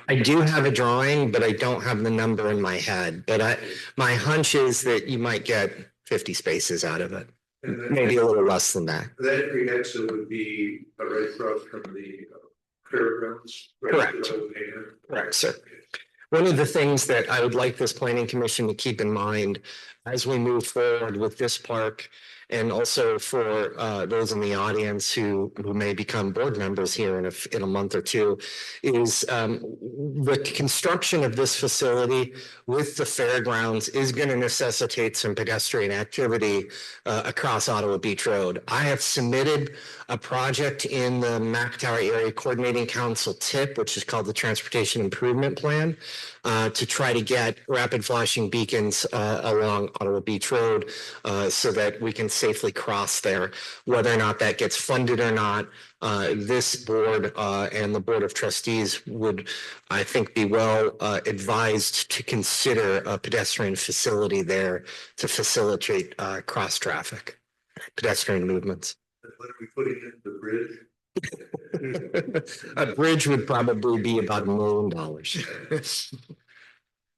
I do have a drawing, but I don't have the number in my head. But my hunch is that you might get 50 spaces out of it. Maybe a little less than that. That entry exit would be right across from the fairgrounds. Correct. Correct, sir. One of the things that I would like this planning commission to keep in mind as we move forward with this park, and also for those in the audience who may become board members here in a month or two, is the construction of this facility with the fairgrounds is going to necessitate some pedestrian activity across Ottawa Beach Road. I have submitted a project in the McIntyre Area Coordinating Council TIP, which is called the Transportation Improvement Plan, to try to get rapid flashing beacons along Ottawa Beach Road so that we can safely cross there. Whether or not that gets funded or not, this board and the Board of Trustees would, I think, be well advised to consider a pedestrian facility there to facilitate cross traffic, pedestrian movements. When are we putting in the bridge? A bridge would probably be about $1 million.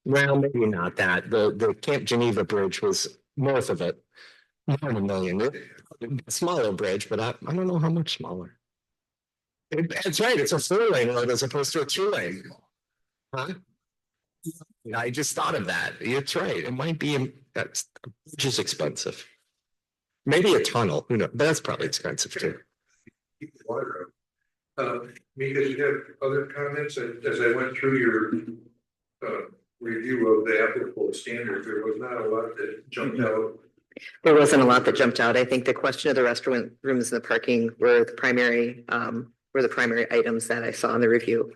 Well, maybe not that. The Camp Geneva Bridge was north of it. More than $1 million. Smaller bridge, but I don't know how much smaller. That's right, it's a 4-lane road as opposed to a 2-lane. Huh? I just thought of that. It's right. It might be, that's just expensive. Maybe a tunnel, who knows, but that's probably expensive too. Keep the water up. Mika, you have other comments? As I went through your review of the applicable standards, there was not a lot that jumped out. There wasn't a lot that jumped out. I think the question of the restaurant rooms and the parking were the primary items that I saw in the review.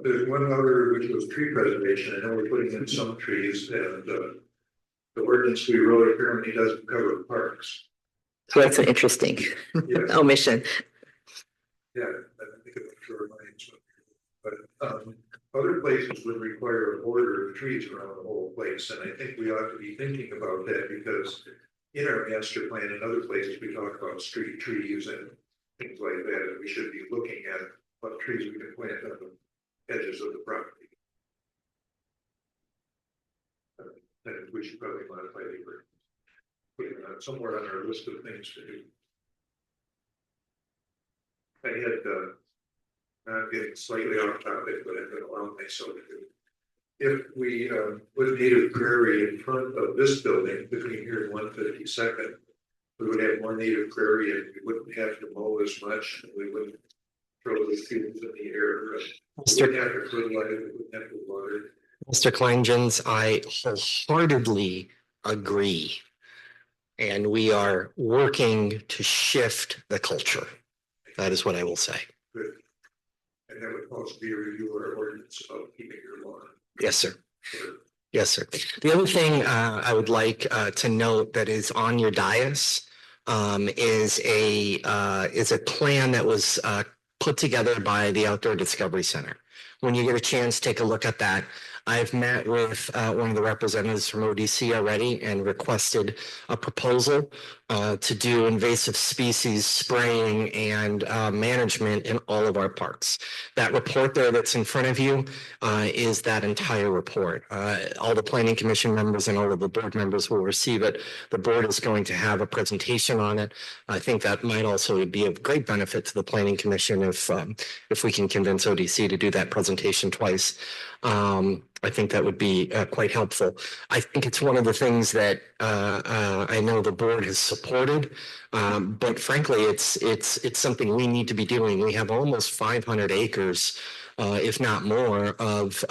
There's one other, which was tree preservation. I know we're putting in some trees, and the ordinance we wrote apparently doesn't cover parks. So that's an interesting Yes. omission. Yeah, I think it was sure mine. But other places would require a border of trees around the whole place, and I think we ought to be thinking about that, because in our master plan and other places we talk about street trees and things like that, and we should be looking at what trees we can plant on the edges of the property. And we should probably modify the agreement. Put it somewhere on our list of things to do. I had I'm getting slightly off topic, but I've been allowing myself to. If we put native prairie in front of this building between here and 152nd, we would have more native prairie, and we wouldn't have to mow as much, and we wouldn't throw the fields in the air. We wouldn't have to fertilize, we wouldn't have to water. Mr. Kleingens, I wholeheartedly agree. And we are working to shift the culture. That is what I will say. Good. And that would also be a review of our ordinance about keeping your lawn. Yes, sir. Yes, sir. The other thing I would like to note that is on your dais is a plan that was put together by the Outdoor Discovery Center. When you get a chance, take a look at that. I've met with one of the representatives from ODC already and requested a proposal to do invasive species spraying and management in all of our parks. That report there that's in front of you is that entire report. All the planning commission members and all of the board members will receive it. The board is going to have a presentation on it. I think that might also be of great benefit to the planning commission if we can convince ODC to do that presentation twice. I think that would be quite helpful. I think it's one of the things that I know the board has supported, but frankly, it's something we need to be doing. We have almost 500 acres, if not more, of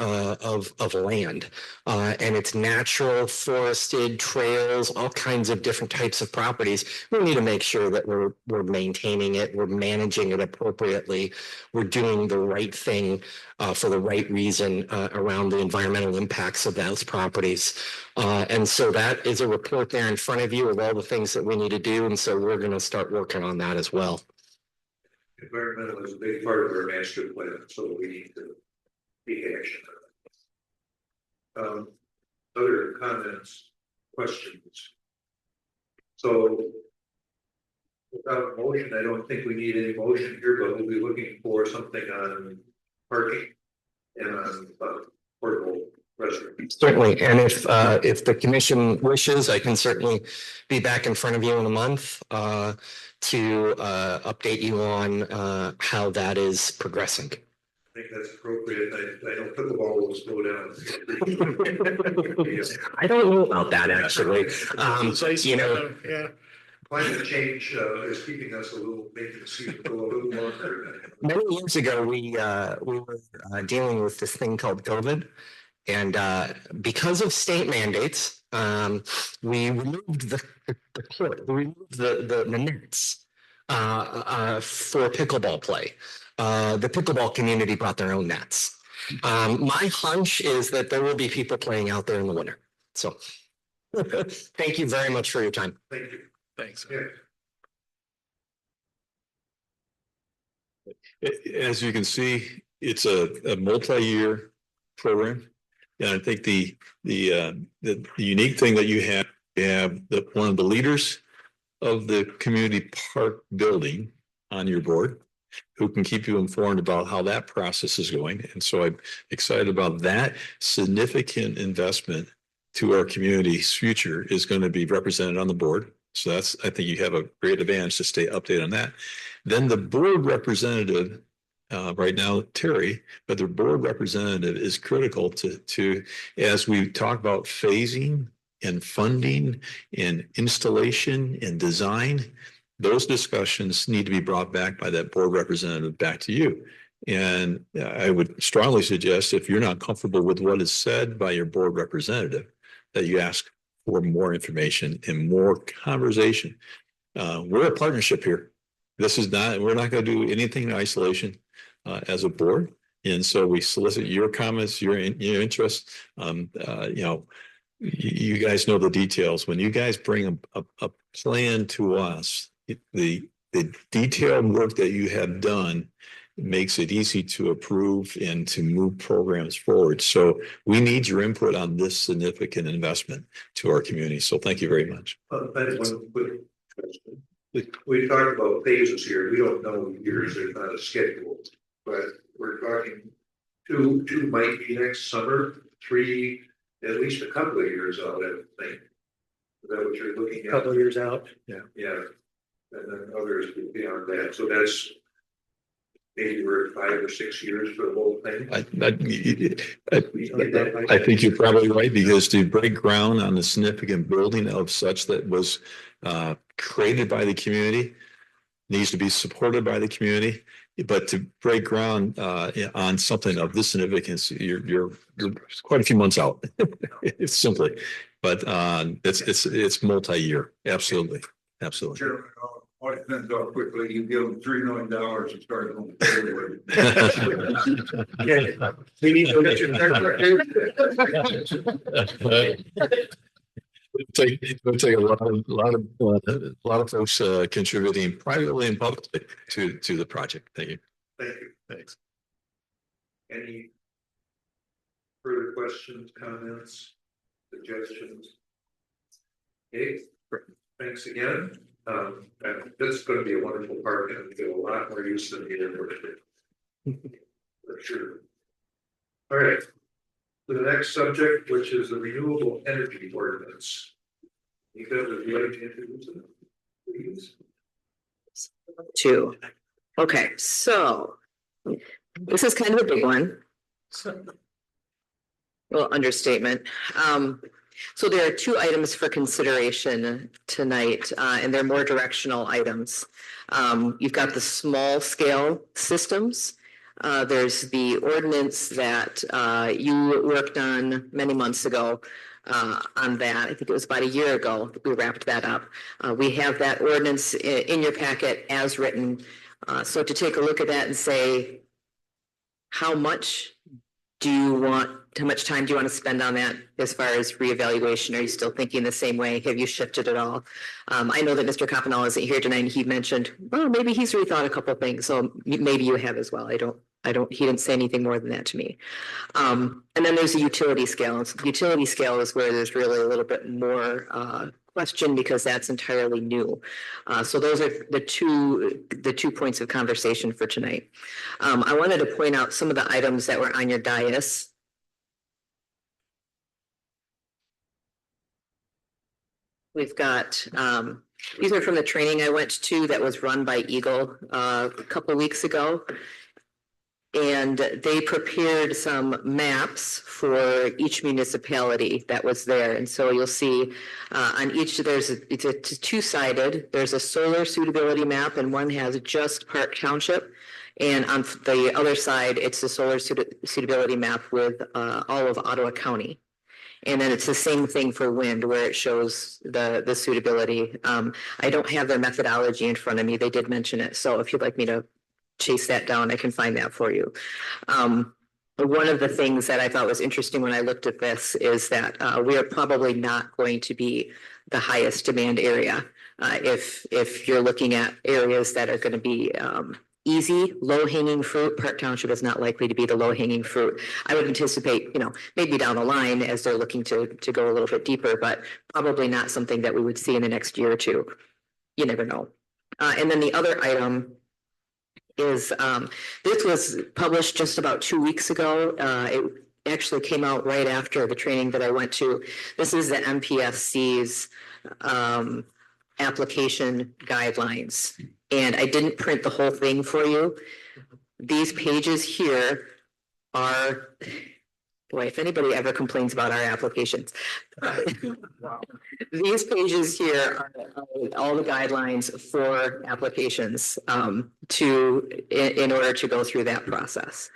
land, and it's natural, forested, trails, all kinds of different types of properties. We need to make sure that we're maintaining it, we're managing it appropriately, we're doing the right thing for the right reason around the environmental impacts of those properties. And so that is a report there in front of you of all the things that we need to do. And so we're going to start working on that as well. Environmental is a big part of our master plan, so we need to take action on it. Other comments, questions? So without a motion, I don't think we need any motion here, but we'll be looking for something on parking and on portable restrooms. Certainly. And if the commission wishes, I can certainly be back in front of you in a month to update you on how that is progressing. I think that's appropriate. I know pickleball will slow down. I don't know about that, actually. Yeah. Climate change is keeping us making the season go a little longer. Many years ago, we were dealing with this thing called COVID. And because of state mandates, we removed the nets for pickleball play. The pickleball community brought their own nets. My hunch is that there will be people playing out there in the winter. So thank you very much for your time. Thank you. Thanks. Yeah. As you can see, it's a multi-year program. And I think the unique thing that you have one of the leaders of the community park building on your board. who can keep you informed about how that process is going. And so I'm excited about that. Significant investment to our community's future is going to be represented on the board. So that's, I think you have a great advantage to stay updated on that. Then the board representative, right now, Terry, but the board representative is critical to, as we talk about phasing and funding and installation and design, those discussions need to be brought back by that board representative back to you. And I would strongly suggest, if you're not comfortable with what is said by your board representative, that you ask for more information and more conversation. We're a partnership here. This is not, we're not going to do anything in isolation as a board. And so we solicit your comments, your interest. You know, you guys know the details. When you guys bring a plan to us, the detailed work that you have done makes it easy to approve and to move programs forward. So we need your input on this significant investment to our community. So thank you very much. I have one quick question. We talked about phases here. We don't know years, there's not a schedule, but we're talking two might be next summer, 3, at least a couple of years out, I think. Is that what you're looking at? Couple of years out. Yeah. And then others beyond that. So that's maybe we're at 5 or 6 years for the whole thing. I think you're probably right, because to break ground on the significant building of such that was created by the community needs to be supported by the community. But to break ground on something of this significance, you're quite a few months out. It's simply, but it's multi-year. Absolutely. Chairman, all depends how quickly you give them $3 million to start on Yeah, we need to get It'll take a lot of folks contributing privately and publicly to the project. Thank you. Thank you. Thanks. Any further questions, comments, suggestions? Okay, thanks again. And this is going to be a wonderful park, and get a lot more use than the airport. For sure. All right. To the next subject, which is the renewable energy ordinance. You guys would like to introduce it, please? 2. Okay, so this is kind of a big one. Well, understatement. So there are 2 items for consideration tonight, and they're more directional items. You've got the small scale systems. There's the ordinance that you worked on many months ago on that. I think it was about a year ago that we wrapped that up. We have that ordinance in your packet as written. So to take a look at that and say, how much time do you want to spend on that as far as reevaluation? Are you still thinking the same way? Have you shifted at all? I know that Mr. Coppinall isn't here tonight, and he mentioned, well, maybe he's rethought a couple of things. So maybe you have as well. He didn't say anything more than that to me. And then there's a utility scale. So the utility scale is where there's really a little bit more question, because that's entirely new. So those are the two points of conversation for tonight. I wanted to point out some of the items that were on your dais. We've got, these are from the training I went to that was run by Eagle a couple of weeks ago. And they prepared some maps for each municipality that was there. And so you'll see on each, it's a 2-sided, there's a solar suitability map, and one has just Park Township. And on the other side, it's the solar suitability map with all of Ottawa County. And then it's the same thing for wind, where it shows the suitability. I don't have their methodology in front of me. They did mention it. So if you'd like me to chase that down, I can find that for you. One of the things that I thought was interesting when I looked at this is that we are probably not going to be the highest demand area. If you're looking at areas that are going to be easy, low-hanging fruit, Park Township is not likely to be the low-hanging fruit. I would anticipate, maybe down the line as they're looking to go a little bit deeper, but probably not something that we would see in the next year or two. You never know. And then the other item is, this was published just about 2 weeks ago. It actually came out right after the training that I went to. This is the MPSC's application guidelines. And I didn't print the whole thing for you. These pages here are, boy, if anybody ever complains about our applications. These pages here are all the guidelines for applications in order to go through that process.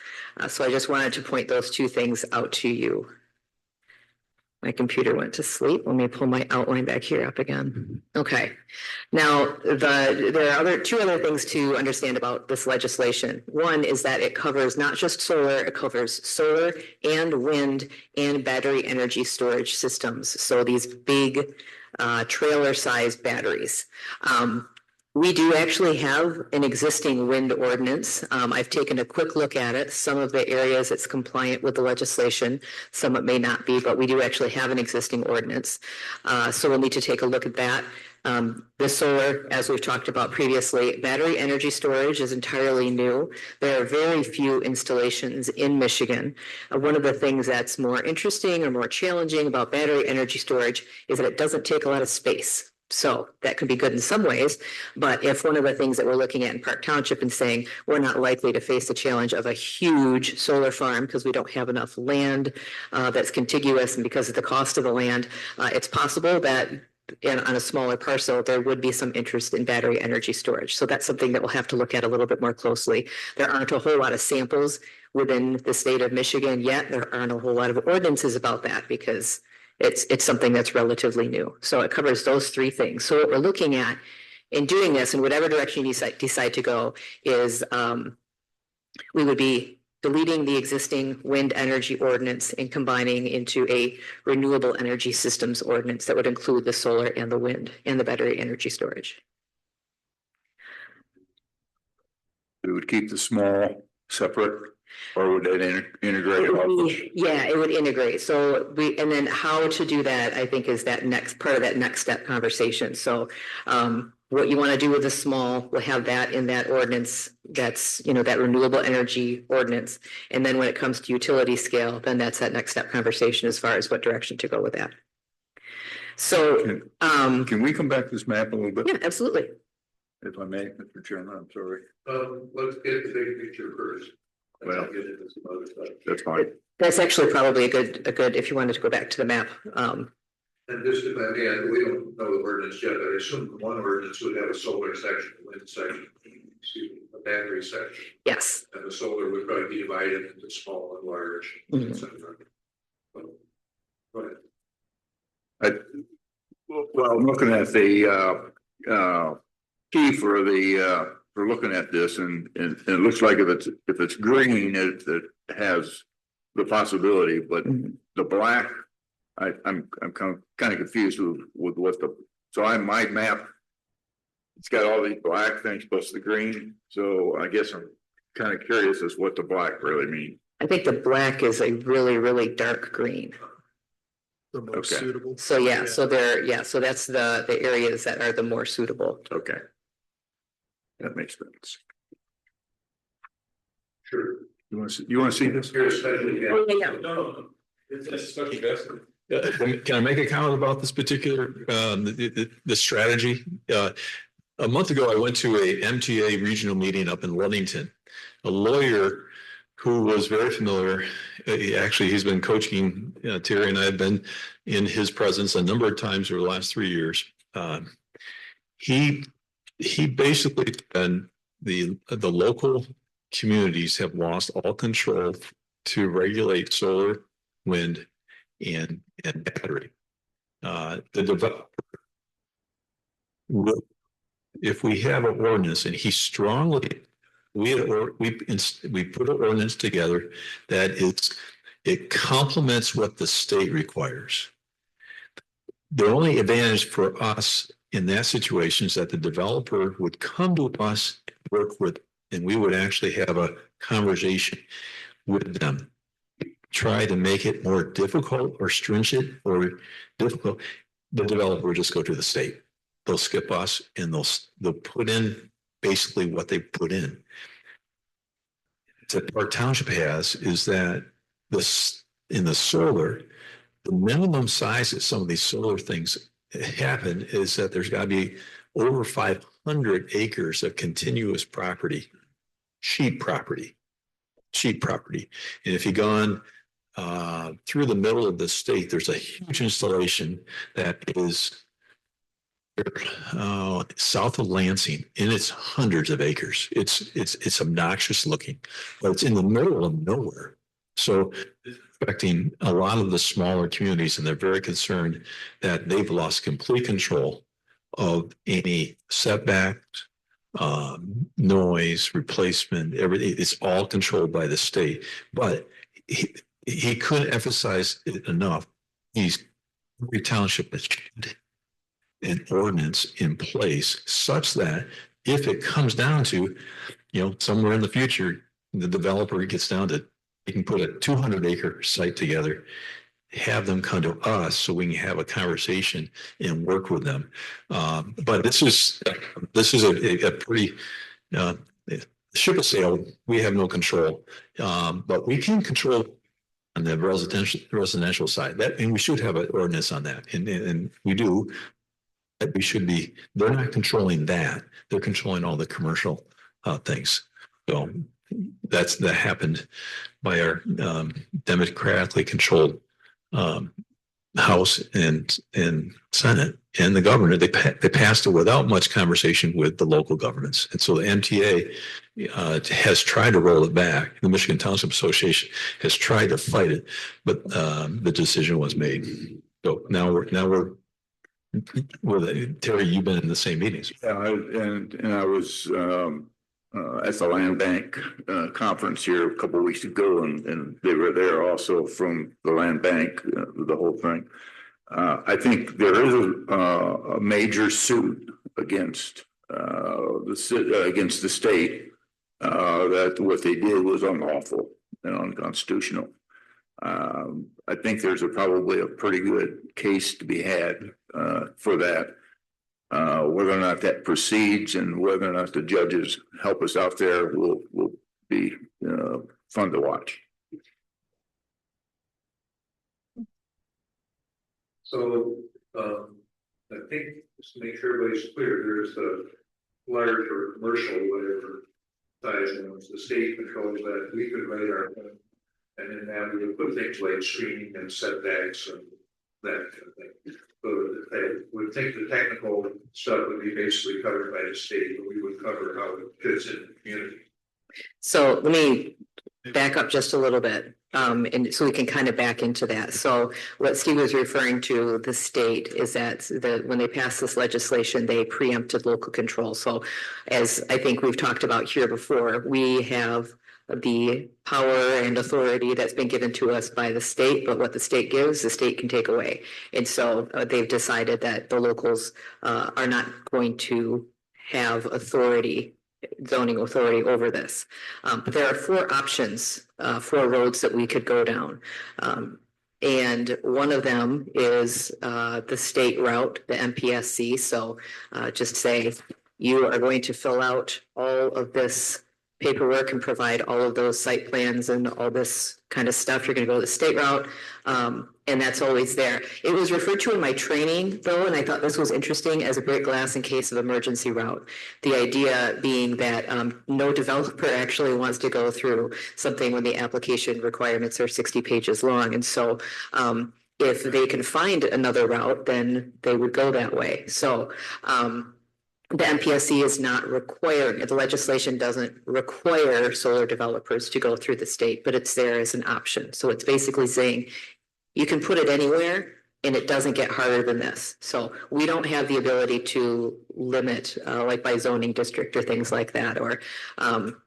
So I just wanted to point those two things out to you. My computer went to sleep. Let me pull my outline back here up again. Okay. Now, there are two other things to understand about this legislation. One is that it covers not just solar, it covers solar and wind and battery energy storage systems. So these big trailer-sized batteries. We do actually have an existing wind ordinance. I've taken a quick look at it. Some of the areas it's compliant with the legislation, some it may not be, but we do actually have an existing ordinance. So we'll need to take a look at that. The solar, as we've talked about previously, battery energy storage is entirely new. There are very few installations in Michigan. One of the things that's more interesting or more challenging about battery energy storage is that it doesn't take a lot of space. So that could be good in some ways, but if one of the things that we're looking at in Park Township and saying we're not likely to face the challenge of a huge solar farm because we don't have enough land that's contiguous, and because of the cost of the land, it's possible that on a smaller parcel, there would be some interest in battery energy storage. So that's something that we'll have to look at a little bit more closely. There aren't a whole lot of samples within the state of Michigan yet. There aren't a whole lot of ordinances about that because it's something that's relatively new. So it covers those three things. So what we're looking at in doing this, in whatever direction you decide to go, is we would be deleting the existing wind energy ordinance and combining into a renewable energy systems ordinance that would include the solar and the wind and the battery energy storage. We would keep the small separate, or would that integrate? Yeah, it would integrate. So and then how to do that, I think, is that next part of that next step conversation. So what you want to do with the small, we'll have that in that ordinance. That's, that renewable energy ordinance. And then when it comes to utility scale, then that's that next step conversation as far as what direction to go with that. So can we come back to this map a little bit? Yeah, absolutely. If I may, Mr. Chairman, I'm sorry. Let's get the big picture first. Well, Get into some other stuff. that's fine. That's actually probably a good, if you wanted to go back to the map. And just if I may, we don't know the ordinance yet, but I assume one ordinance would have a solar section, a wind section, a battery section. Yes. And the solar would probably be divided into small and large. Go ahead. Well, I'm looking at the key for looking at this, and it looks like if it's green, it has the possibility, but the black, I'm kind of confused with what my map, it's got all these black things plus the green, so I guess I'm kind of curious as what the black really means. I think the black is a really, really dark green. The most suitable. So so that's the areas that are the more suitable. Okay. That makes sense. Sure. You want to see this? Here, especially, Oh, yeah. No. It's a special investment. Can I make a comment about this particular, the strategy? A month ago, I went to a MTA regional meeting up in Ludington. A lawyer who was very familiar, he's been coaching, Terry and I have been in his presence a number of times over the last 3 years. He basically, and the local communities have lost all control to regulate solar, wind, and battery. The developer, if we have an ordinance, and he strongly, we put an ordinance together that it complements what the state requires. The only advantage for us in that situation is that the developer would come to us, work with, and we would actually have a conversation with them. Try to make it more difficult or stringent or difficult. The developer would just go to the state. They'll skip us and they'll put in basically what they put in. that our township has is that this, in the solar, the minimum size that some of these solar things happen is that there's got to be over 500 acres of continuous property, sheet property. And if you go on through the middle of the state, there's a huge installation that is south of Lansing, and it's hundreds of acres. It's obnoxious looking, but it's in the middle of nowhere. So it's affecting a lot of the smaller communities, and they're very concerned that they've lost complete control of any setbacks, noise, replacement, everything. It's all controlled by the state. But he couldn't emphasize it enough. Every township has an ordinance in place such that if it comes down to, somewhere in the future, the developer gets down to, he can put a 200-acre site together, have them come to us so we can have a conversation and work with them. But this is a pretty ship of sail. We have no control, but we can control on the residential side. And we should have an ordinance on that, and we do. We should be. They're not controlling that. They're controlling all the commercial things. So that happened by our democratically controlled House and Senate and the governor. They passed it without much conversation with the local governments, and so the MTA has tried to roll it back. The Michigan Township Association has tried to fight it, but the decision was made. So now we're Terry, you've been in the same meetings. Yeah, and I was at the land bank conference here a couple of weeks ago, and they were there also from the land bank, the whole thing. I think there is a major suit against the state that what they did was unlawful and unconstitutional. I think there's probably a pretty good case to be had for that. Whether or not that proceeds and whether or not the judges help us out there will be fun to watch. So I think just to make sure everybody's clear, there's a large or commercial, whatever size ones, the state controls that. We could write our own, and then that we would put things like screening and setbacks and that kind of thing. So I would think the technical stuff would be basically covered by the state, but we would cover how it fits in the community. So let me back up just a little bit, and so we can kind of back into that. So what Steve was referring to, the state, is that when they passed this legislation, they preempted local control. So as I think we've talked about here before, we have the power and authority that's been given to us by the state, but what the state gives, the state can take away. And so they've decided that the locals are not going to have zoning authority over this. There are four options, four roads that we could go down. And one of them is the state route, the MPSC. So just say you are going to fill out all of this paperwork and provide all of those site plans and all this kind of stuff. You're going to go the state route, and that's always there. It was referred to in my training, though, and I thought this was interesting, as a break glass in case of emergency route. The idea being that no developer actually wants to go through something when the application requirements are 60 pages long. And so if they can find another route, then they would go that way. So the MPSC is not requiring, the legislation doesn't require solar developers to go through the state, but it's there as an option. So it's basically saying you can put it anywhere and it doesn't get harder than this. So we don't have the ability to limit like by zoning district or things like that, or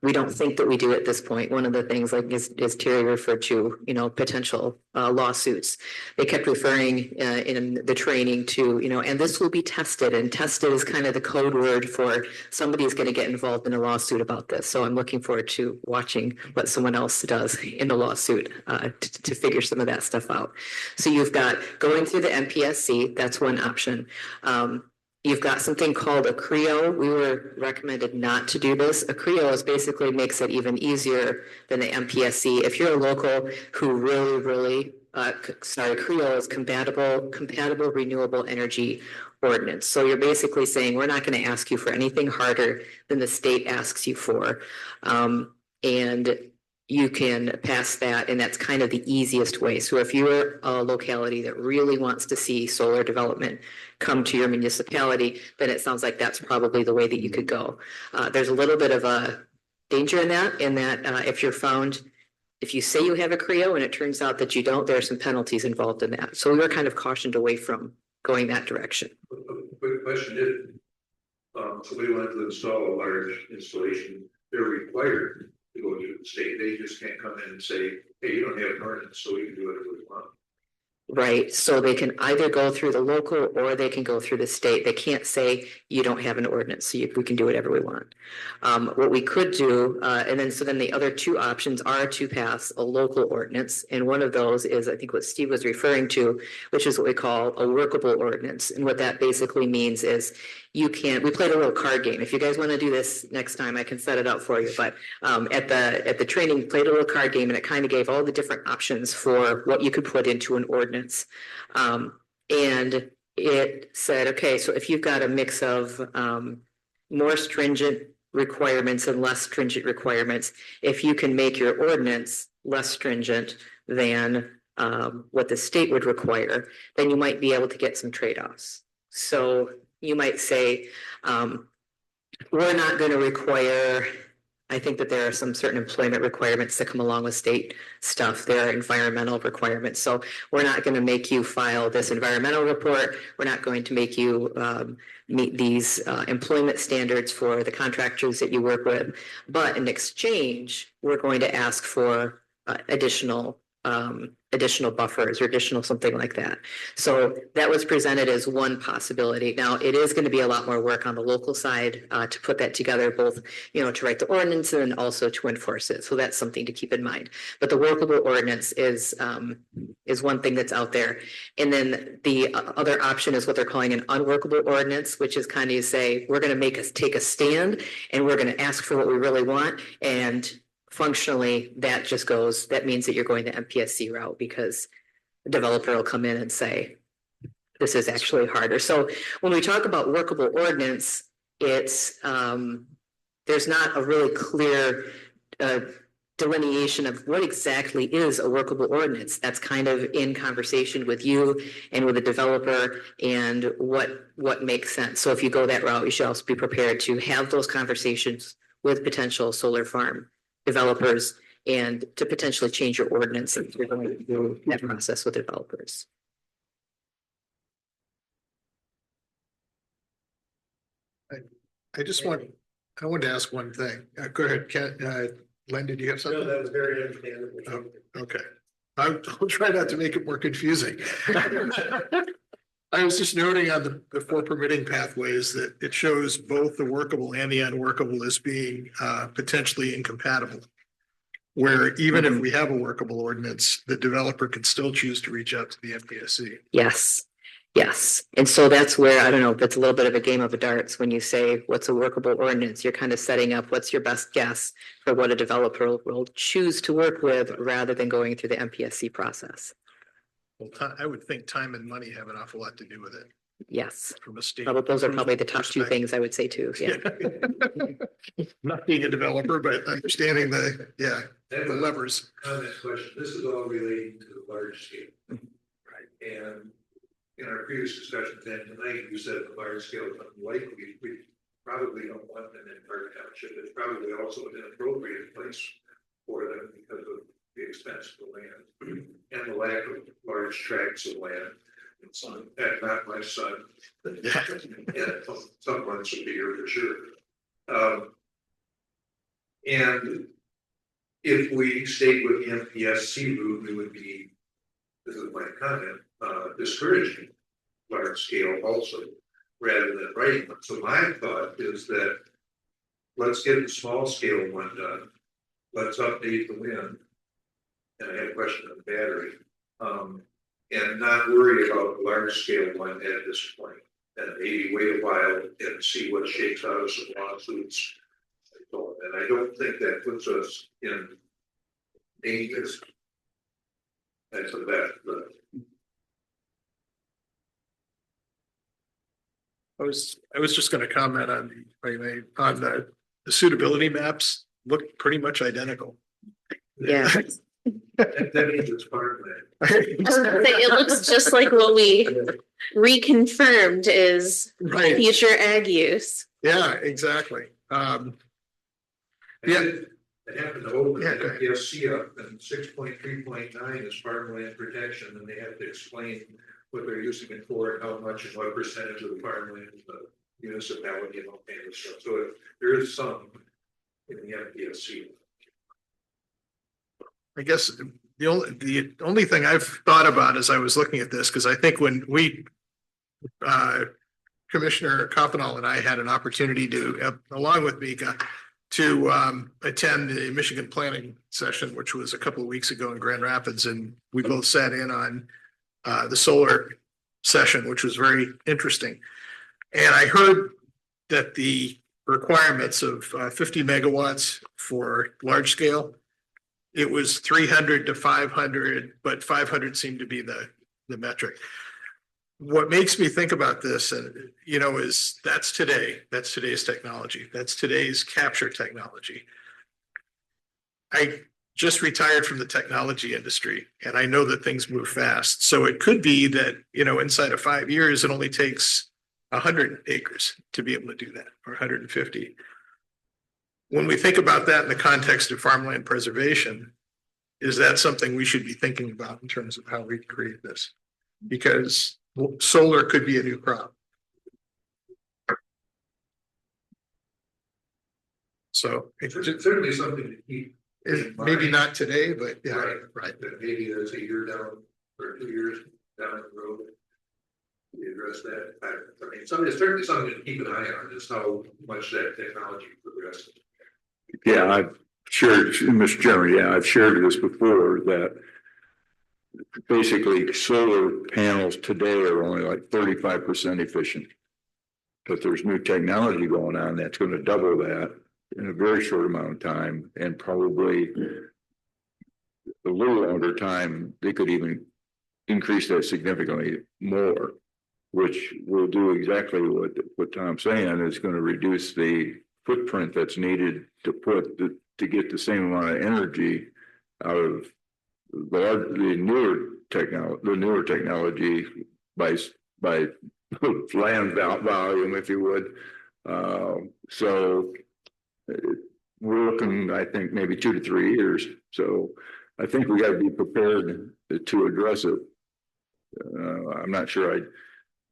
we don't think that we do at this point. One of the things, like as Terry referred to, potential lawsuits. They kept referring in the training to, and this will be tested, and tested is kind of the code word for somebody is going to get involved in a lawsuit about this. So I'm looking forward to watching what someone else does in the lawsuit to figure some of that stuff out. So you've got going through the MPSC, that's one option. You've got something called a CREO. We were recommended not to do this. A CREO is basically makes it even easier than the MPSC. If you're a local who really, CREO is compatible renewable energy ordinance. So you're basically saying, we're not going to ask you for anything harder than the state asks you for. And you can pass that, and that's kind of the easiest way. So if you're a locality that really wants to see solar development come to your municipality, then it sounds like that's probably the way that you could go. There's a little bit of a danger in that, if you say you have a CREO and it turns out that you don't, there are some penalties involved in that. So we were kind of cautioned away from going that direction. Quick question is, somebody wanted to install a large installation, they're required to go to the state. They just can't come in and say, hey, you don't have an ordinance, so we can do whatever we want. Right, so they can either go through the local or they can go through the state. They can't say you don't have an ordinance, so we can do whatever we want. What we could do, and then the other two options are to pass a local ordinance, and one of those is, I think, what Steve was referring to, which is what we call a workable ordinance. And what that basically means is we played a little card game. If you guys want to do this next time, I can set it up for you. But at the training, we played a little card game, and it kind of gave all the different options for what you could put into an ordinance. And it said, okay, so if you've got a mix of more stringent requirements and less stringent requirements, if you can make your ordinance less stringent than what the state would require, then you might be able to get some trade-offs. So you might say, we're not going to require, I think that there are some certain employment requirements that come along with state stuff. There are environmental requirements. So we're not going to make you file this environmental report. We're not going to make you meet these employment standards for the contractors that you work with. But in exchange, we're going to ask for additional buffers or additional something like that. So that was presented as one possibility. Now, it is going to be a lot more work on the local side to put that together, both, to write the ordinance and also to enforce it. So that's something to keep in mind. But the workable ordinance is one thing that's out there. And then the other option is what they're calling an unworkable ordinance, which is kind of, you say, we're going to take a stand and we're going to ask for what we really want. And functionally, that means that you're going the MPSC route, because the developer will come in and say, this is actually harder. So when we talk about workable ordinance, it's there's not a really clear delineation of what exactly is a workable ordinance. That's kind of in conversation with you and with the developer and what makes sense. So if you go that route, you should also be prepared to have those conversations with potential solar farm developers and to potentially change your ordinance if you're going to do that process with developers. I wanted to ask one thing. Go ahead, Len, did you have something? No, that was very understandable. Oh, okay. I'll try not to make it more confusing. I was just noting on the four permitting pathways that it shows both the workable and the unworkable as being potentially incompatible. Where even if we have a workable ordinance, the developer could still choose to reach out to the MPSC. Yes. And so that's where, I don't know, it's a little bit of a game of darts when you say what's a workable ordinance. You're kind of setting up what's your best guess for what a developer will choose to work with rather than going through the MPSC process. Well, I would think time and money have an awful lot to do with it. Yes. From a state. Those are probably the top two things I would say too. Yeah. Not being a developer, but understanding the levers. Comment question. This is all relating to the large scale. Right. And in our previous discussion then tonight, you said the large scale is unlikely. We probably don't want them in our township. It's probably also an inappropriate place for them because of the expense of the land and the lack of large tracts of land. And not my son. Yeah, someone should be here for sure. And if we stayed with the MPSC route, we would be, this is my comment, discouraging large scale also, rather than writing them. So my thought is that let's get the small scale one done. Let's update the wind. And I have a question on the battery. And not worry about the large scale one at this point. and maybe wait a while and see what shakes out of some lawsuits. And I don't think that puts us in danger. That's the best, but I was just gonna comment on the suitability maps look pretty much identical. Yeah. that means it's farmland. It looks just like what we reconfirmed is Right, future ag use. yeah, exactly. Yeah. It happened to open Yeah, the go ahead. FPSC up and 6.3.9 is farmland protection, and they have to explain what they're using it for and how much and what percentage of the farmland the municipality and all kind of stuff. So there is some in the FPSC. I guess the only thing I've thought about as I was looking at this, because I think when we Commissioner Coffenall and I had an opportunity to, along with Mika, to attend the Michigan planning session, which was a couple of weeks ago in Grand Rapids, and we both sat in on the solar session, which was very interesting. And I heard that the requirements of 50 megawatts for large scale, it was 300 to 500, but 500 seemed to be the metric. What makes me think about this, and is that's today's technology. That's today's capture technology. I just retired from the technology industry, and I know that things move fast. So it could be that, inside of 5 years, it only takes 100 acres to be able to do that, or 150. When we think about that in the context of farmland preservation, is that something we should be thinking about in terms of how we create this? Because solar could be a new crop. So It's certainly something to keep. maybe not today, but yeah, right. But maybe there's a year down or 2 years down the road. We address that. I mean, it's certainly something to keep an eye on, is how much that technology progresses. Yeah, I've shared, Mr. Chairman, I've shared this before, that basically solar panels today are only like 35% efficient. But there's new technology going on that's going to double that in a very short amount of time, and probably a little longer time, they could even increase that significantly more, which will do exactly what Tom's saying, is going to reduce the footprint that's needed to get the same amount of energy out of the newer technology by land volume, if you would. So we're looking, I think, maybe 2 to 3 years. So I think we got to be prepared to address it. I'm not sure I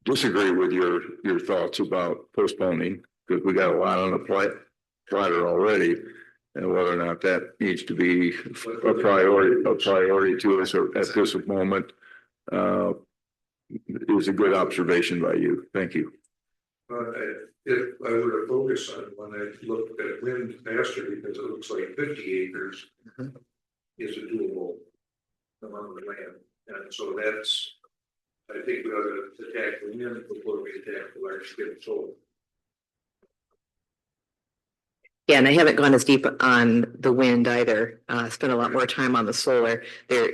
disagree with your thoughts about postponing, because we got a lot on the platter already, and whether or not that needs to be a priority to us at this moment is a good observation by you. Thank you. If I were to focus on when I looked at wind faster, because it looks like 50 acres is a doable amount of land, and so that's, I think we ought to attack the wind before we attack the large scale solar. Yeah, and I haven't gone as deep on the wind either. Spent a lot more time on the solar. There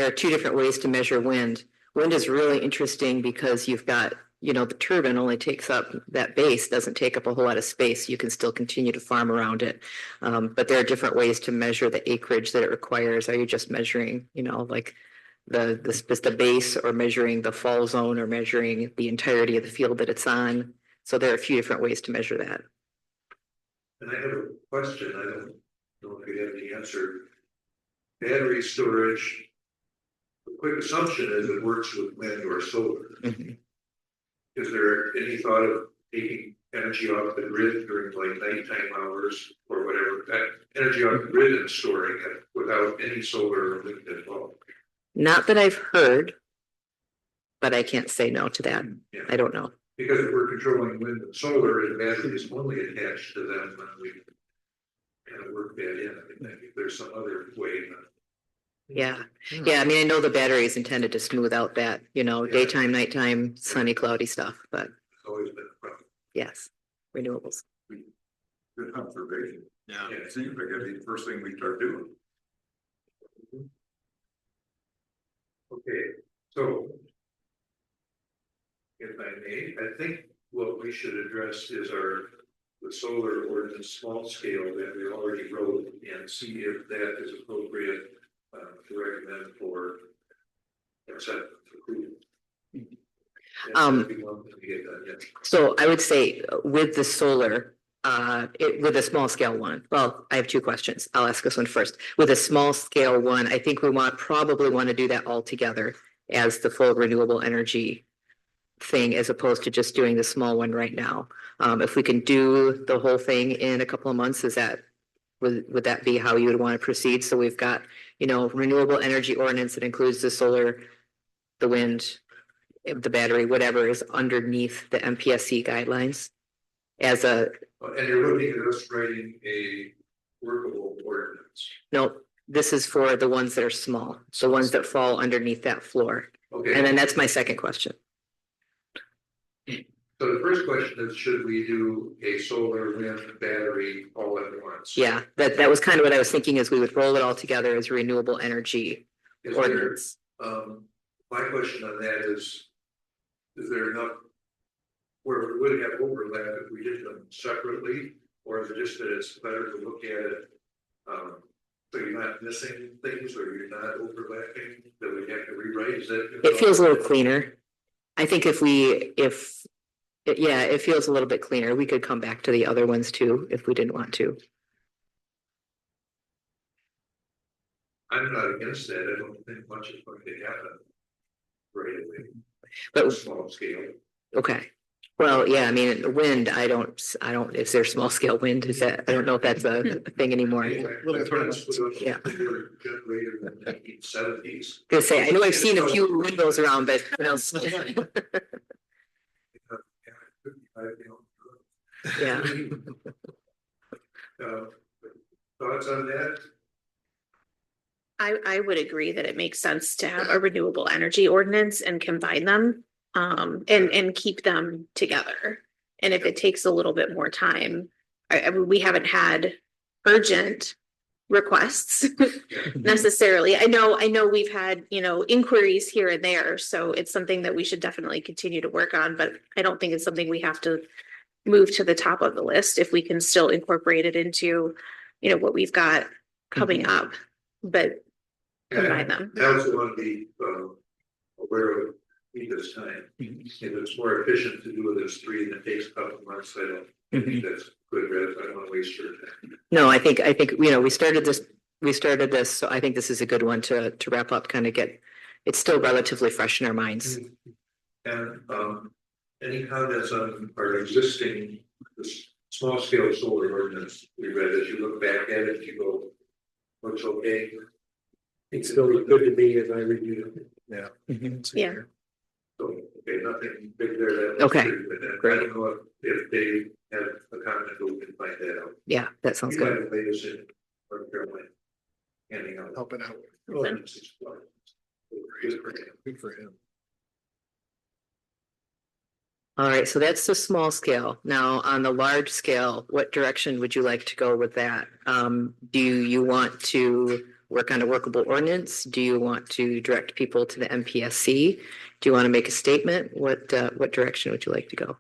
are 2 different ways to measure wind. Wind is really interesting because you've got, the turbine only takes up that base, doesn't take up a whole lot of space. You can still continue to farm around it. But there are different ways to measure the acreage that it requires. Are you just measuring, like the base, or measuring the fall zone, or measuring the entirety of the field that it's on? So there are a few different ways to measure that. And I have a question. I don't know if you have the answer. Battery storage. The quick assumption is it works with wind or solar. Mm-hmm. Is there any thought of taking energy off the grid during like nighttime hours or whatever? That energy off the grid and storing it without any solar or wind involved? Not that I've heard, but I can't say no to that. Yeah. I don't know. Because if we're controlling wind and solar, and battery is only attached to them, when we kind of work that in. I think there's some other way. Yeah, yeah, I mean, I know the battery is intended to smooth out that, daytime, nighttime, sunny, cloudy stuff, but It's always been a problem. yes, renewables. Good observation. Yeah. It seems like that'd be the first thing we start doing. Okay, so. If I may, I think what we should address is the solar ordinance small scale that we already wrote and see if that is appropriate to recommend for accept approval. Um, That'd be one thing to get done, yes. So I would say with the solar, with a small scale one, well, I have two questions. I'll ask this one first. With a small scale one, I think we probably want to do that all together as the full renewable energy thing as opposed to just doing the small one right now. If we can do the whole thing in a couple of months, would that be how you would want to proceed? So we've got, renewable energy ordinance that includes the solar, the wind, the battery, whatever is underneath the MPSC guidelines as And you're looking at us writing a workable ordinance. no, this is for the ones that are small, the ones that fall underneath that floor. Okay. And then that's my second question. So the first question is, should we do a solar, wind, battery all at once? Yeah, that was kind of what I was thinking is we would roll it all together as renewable energy Is there, ordinance. my question on that is there enough where we would have overlap if we did them separately, or is it just that it's better to look at it? So you're not missing things or you're not overlapping that we have to rewrite, is that? It feels a little cleaner. I think it feels a little bit cleaner. We could come back to the other ones too, if we didn't want to. I'm not against that, I don't think much is going to happen. Right away. But Small scale. okay. Well, yeah, I mean, wind, I don't, is there small scale wind? I don't know if that's a thing anymore. Little friends put up Yeah. a generator in the 1970s. Gonna say, I know I've seen a few windows around, but what else? Yeah. Thoughts on that? I would agree that it makes sense to have a renewable energy ordinance and combine them, and keep them together. And if it takes a little bit more time, we haven't had urgent requests necessarily. I know we've had, inquiries here and there, so it's something that we should definitely continue to work on, but I don't think it's something we have to move to the top of the list if we can still incorporate it into, what we've got coming up, but combine them. I also want to be aware of this time. If it's more efficient to do it as three and it takes a couple of months, I don't think that's good, Rev. I don't want to waste your time. No, I think, we started this, so I think this is a good one to wrap up, kind of it's still relatively fresh in our minds. And any comments on our existing small scale solar ordinance we read? As you look back at it, you go, looks okay. It's still good to me as I reviewed it. Yeah. So, okay, nothing big there. That Okay, but then I don't know if they have a comment, we can find that out. Yeah, that sounds You good. might have made us in North Carolina. Handing out. Helping out. ordinances. Good for him. All right, so that's the small scale. Now, on the large scale, what direction would you like to go with that? Do you want to work on a workable ordinance? Do you want to direct people to the MPSC? Do you want to make a statement? What direction would you like to go?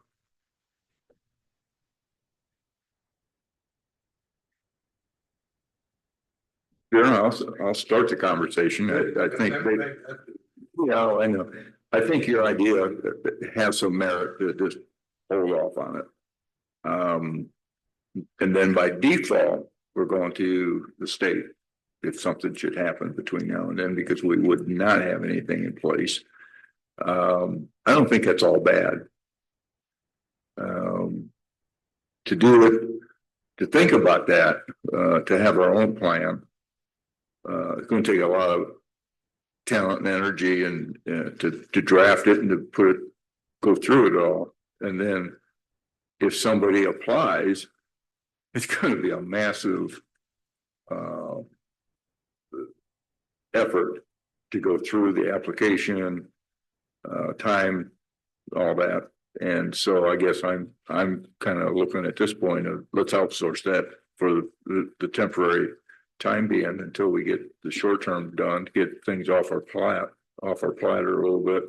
I'll start the conversation. I think I know. I think your idea has some merit to just hold off on it. And then by default, we're going to the state if something should happen between now and then, because we would not have anything in place. I don't think that's all bad. To do it, to think about that, to have our own plan, it's going to take a lot of talent and energy and to draft it and to go through it all. And then if somebody applies, it's going to be a massive effort to go through the application, time, all that. And so I guess I'm kind of looking at this point of let's outsource that for the temporary time being until we get the short term done, get things off our platter a little bit,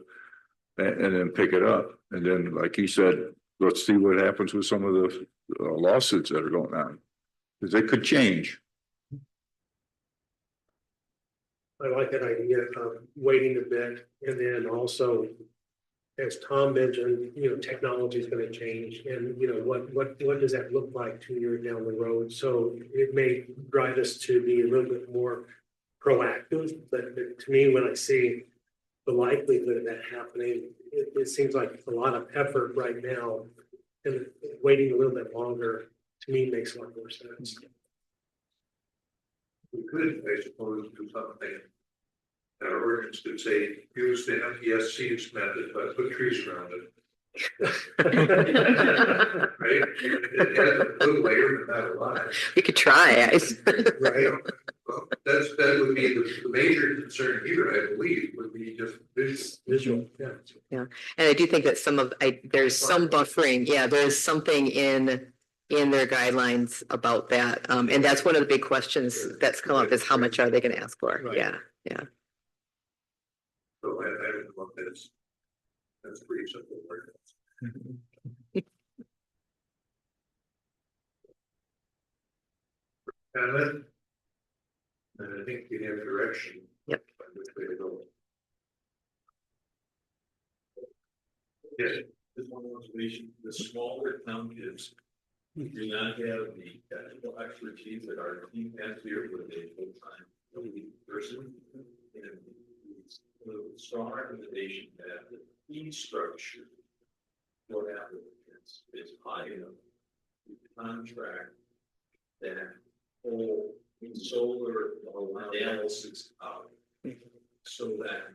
and then pick it up. And then, like he said, let's see what happens with some of the lawsuits that are going on, because they could change. I like that idea of waiting a bit, and then also, as Tom mentioned, technology is going to change, and what does that look like 2 years down the road? So it may drive us to be a little bit more proactive. But to me, when I see the likelihood of that happening, it seems like a lot of effort right now, and waiting a little bit longer to me makes a lot more sense. We could, I suppose, do something. Our ordinance could say, use the MPSC's method, but put trees around it. Right? It has a little layer, but not a lot. We could try. Right? Well, that would be the major concern here, I believe, would be just visual. Yeah, and I do think that there's some buffering. Yeah, there's something in their guidelines about that. And that's one of the big questions that's come up is how much are they going to ask for? Right. Yeah. So I don't know if that's pretty simple. Comment? And I think we have direction. Yep. On which way to go. Yes. This one observation, the smaller townships do not have the technical expertise that our team has here with a full-time person. And the strong recommendation that the fee structure for applicants is high enough to contract that whole solar analysis out, so that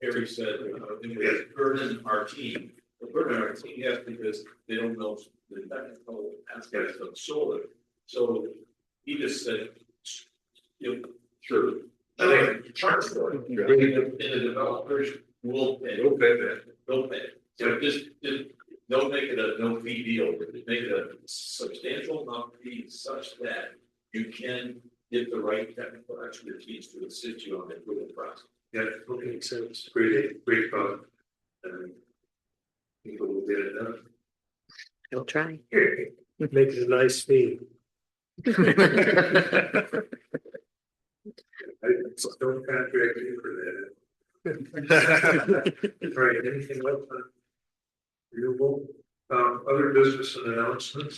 Harry said, we burden our team. The burden our team, yes, because they don't know the technical aspects of solar. So he just said, sure. And the developers will pay. They'll pay. So just don't make it a no fee deal, but make it a substantial amount fee such that you can get the right technical expertise to assist you on the approval process. Yeah, okay, makes sense. Great thought. And people will get it done. We'll try. Make it a nice fee. I don't contract you for that. Right, anything else on renewable? Other business and announcements.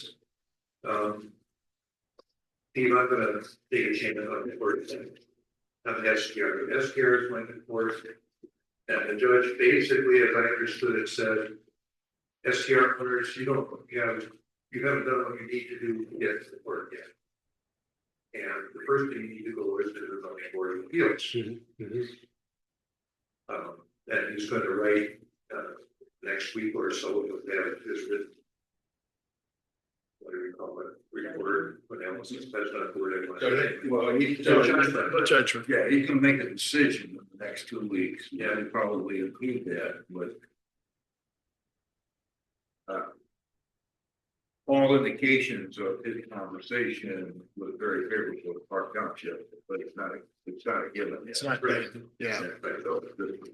Steve, I'm gonna take a chance on the board thing. On the STR. The STR is going to force it. And the judge basically, as I understood it, said, STR owners, you haven't done what you need to do to get to work yet. And the first thing you need to go is to the zoning board of appeals. And he's going to write next week or so, he'll have his written, what do you call it, report analysis. That's not the word I want to say. Well, Judgment. yeah, he can make a decision in the next 2 weeks. Yeah, he probably include that, but all indications of his conversation was very favorable to Park Township, but it's not a given. It's not Right. yeah.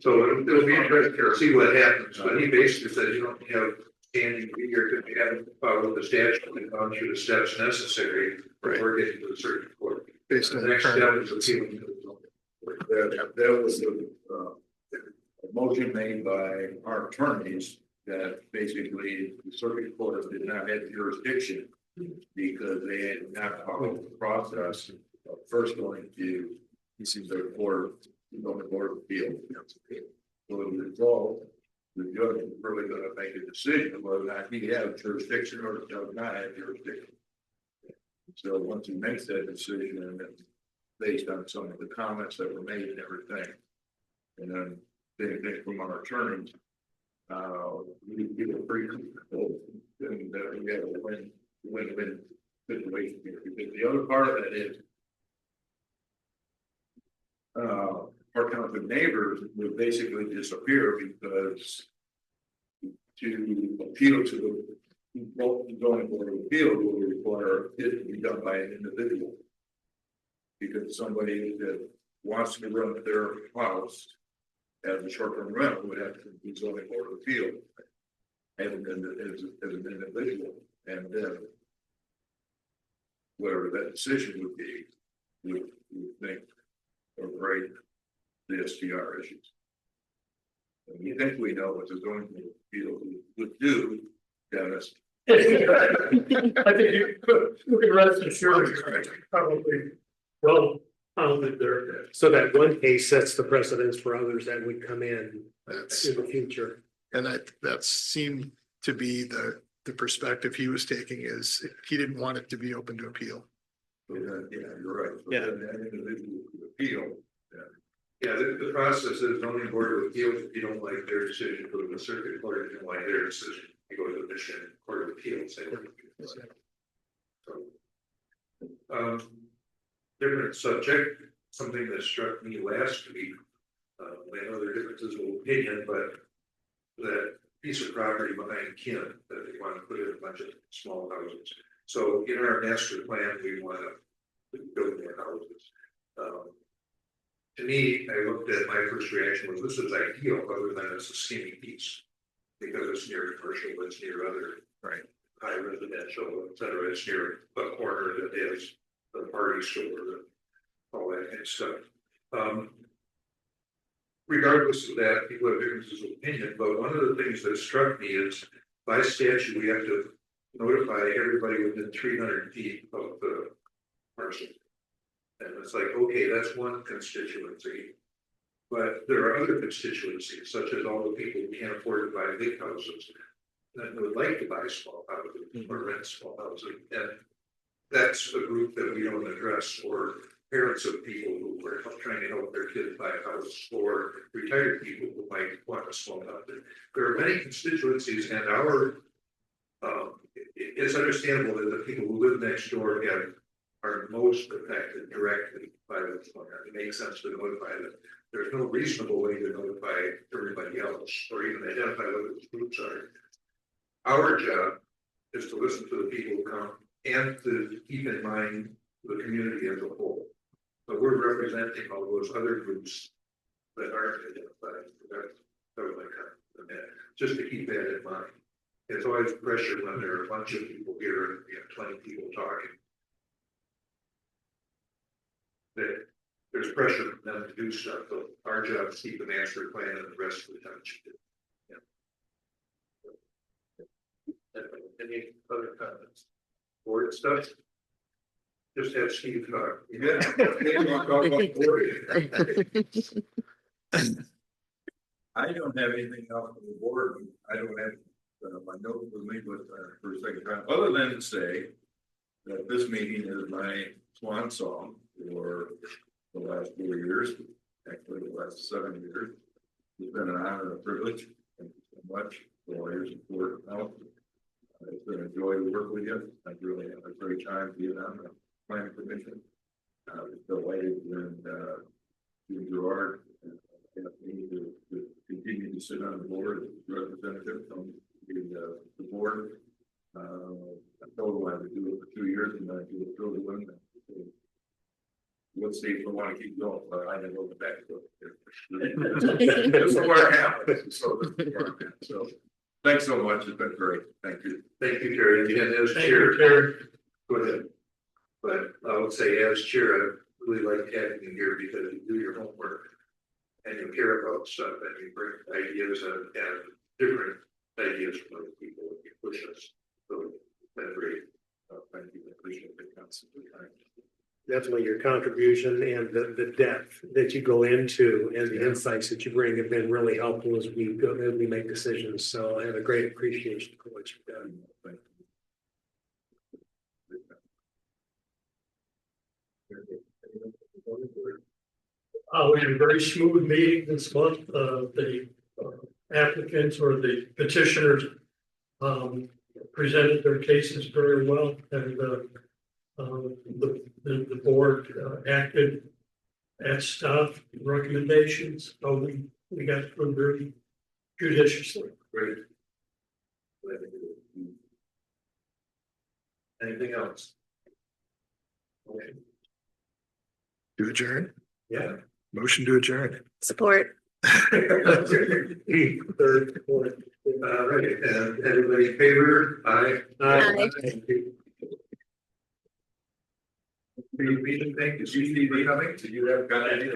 So it'll be interesting to see what happens. But he basically said you don't have standing here because you haven't followed the statute and gone through the steps necessary before getting to a certain court. Based on The next step is appealing to the zoning. There was a motion made by our attorneys that basically the circuit court did not have jurisdiction because they had not followed the process of first going to the board of appeals. So as a result, the judge is really going to make a decision whether or not he has jurisdiction or does not have jurisdiction. So once he makes that decision, and it's based on some of the comments that were made and everything, and then anything from our attorneys, we feel pretty comfortable and that we have a win-win situation here. Because the other part of that is our township neighbors would basically disappear because to appeal to the zoning board of appeal will require it to be done by an individual. Because somebody that wants to run their house as a short-term rental would have to be zoning board of appeal. As an individual, and then whatever that decision would be, we think override the STR issues. And we think we know what the zoning board of appeal would do, Dennis. I think you can rest assured, probably well founded there, so that one case sets the precedence for others that would come in the future. And that seemed to be the perspective he was taking, is he didn't want it to be open to appeal. Yeah, you're right. So Yeah. then that individual could appeal. Yeah, the process is zoning board of appeals, if you don't like their decision, go to the circuit court, if you don't like their decision, you go to the Michigan Court of Appeals. Different subject, something that struck me last week. I know there are differences of opinion, but that piece of property behind Kim that they want to put in a bunch of small houses. So in our master plan, we want to build more houses. To me, I looked at, my first reaction was this is ideal, other than it's a skinny piece. Because it's near commercial, it's near other high residential, et cetera. It's near a corner that is the party store, all that kind of stuff. Regardless of that, people have differences of opinion, but one of the things that struck me is by statute, we have to notify everybody within 300 feet of the parcel. And it's like, okay, that's one constituency. But there are other constituencies, such as all the people who can't afford to buy big houses that would like to buy small houses or rent small houses. And that's a group that we don't address, or parents of people who are trying to help their kids buy a house, or retired people who might want a small house. There are many constituencies, and it's understandable that the people who live next door are most affected directly by this plan. It makes sense to notify them. There's no reasonable way to notify everybody else or even identify what those groups are. Our job is to listen to the people who come and to keep in mind the community as a whole. So we're representing all those other groups that aren't identified. That was my comment. Just to keep that in mind. It's always pressure when there are a bunch of people here and we have 20 people talking. There's pressure for them to do stuff, so our job is to keep the master plan and the rest of the township. Any other comments? Board stuff? Just have Steve talk. I don't have anything else on the board. I don't have my note with me, but for a second time, other than to say that this meeting is my swan song for the last 4 years, actually the last 7 years. It's been an honor and a privilege. Thank you so much for all your support. It's been a joy to work with you. I really had a great time being on the planning commission. It's delighted and Gerard asked me to continue to sit on the board as representative from the board. I told him I would do it for 2 years and I do it for the women. Let's see if we want to keep going, but I didn't go back to it. This is where it happened. So thanks so much. It's been great. Thank you. Thank you, Terry. And as chair, go ahead. But I would say as chair, I really like having you here because you do your homework and you care about stuff and you bring ideas and different ideas from other people and you push us. So that's great. Thank you. I appreciate the concept of time. Definitely your contribution and the depth that you go into and the insights that you bring have been really helpful as we go and we make decisions. So I have a great appreciation for what you've done. Thank you. We had a very smooth meeting this month. The applicants or the petitioners presented their cases very well, and the board acted that stuff, recommendations, we got them very judiciously. Great. Anything else? Okay. To adjourn, Yeah. motion to adjourn. Support. Third, fourth. Right, and everybody in favor? Aye. Aye. Thank you, Steve, for coming. Did you have got any?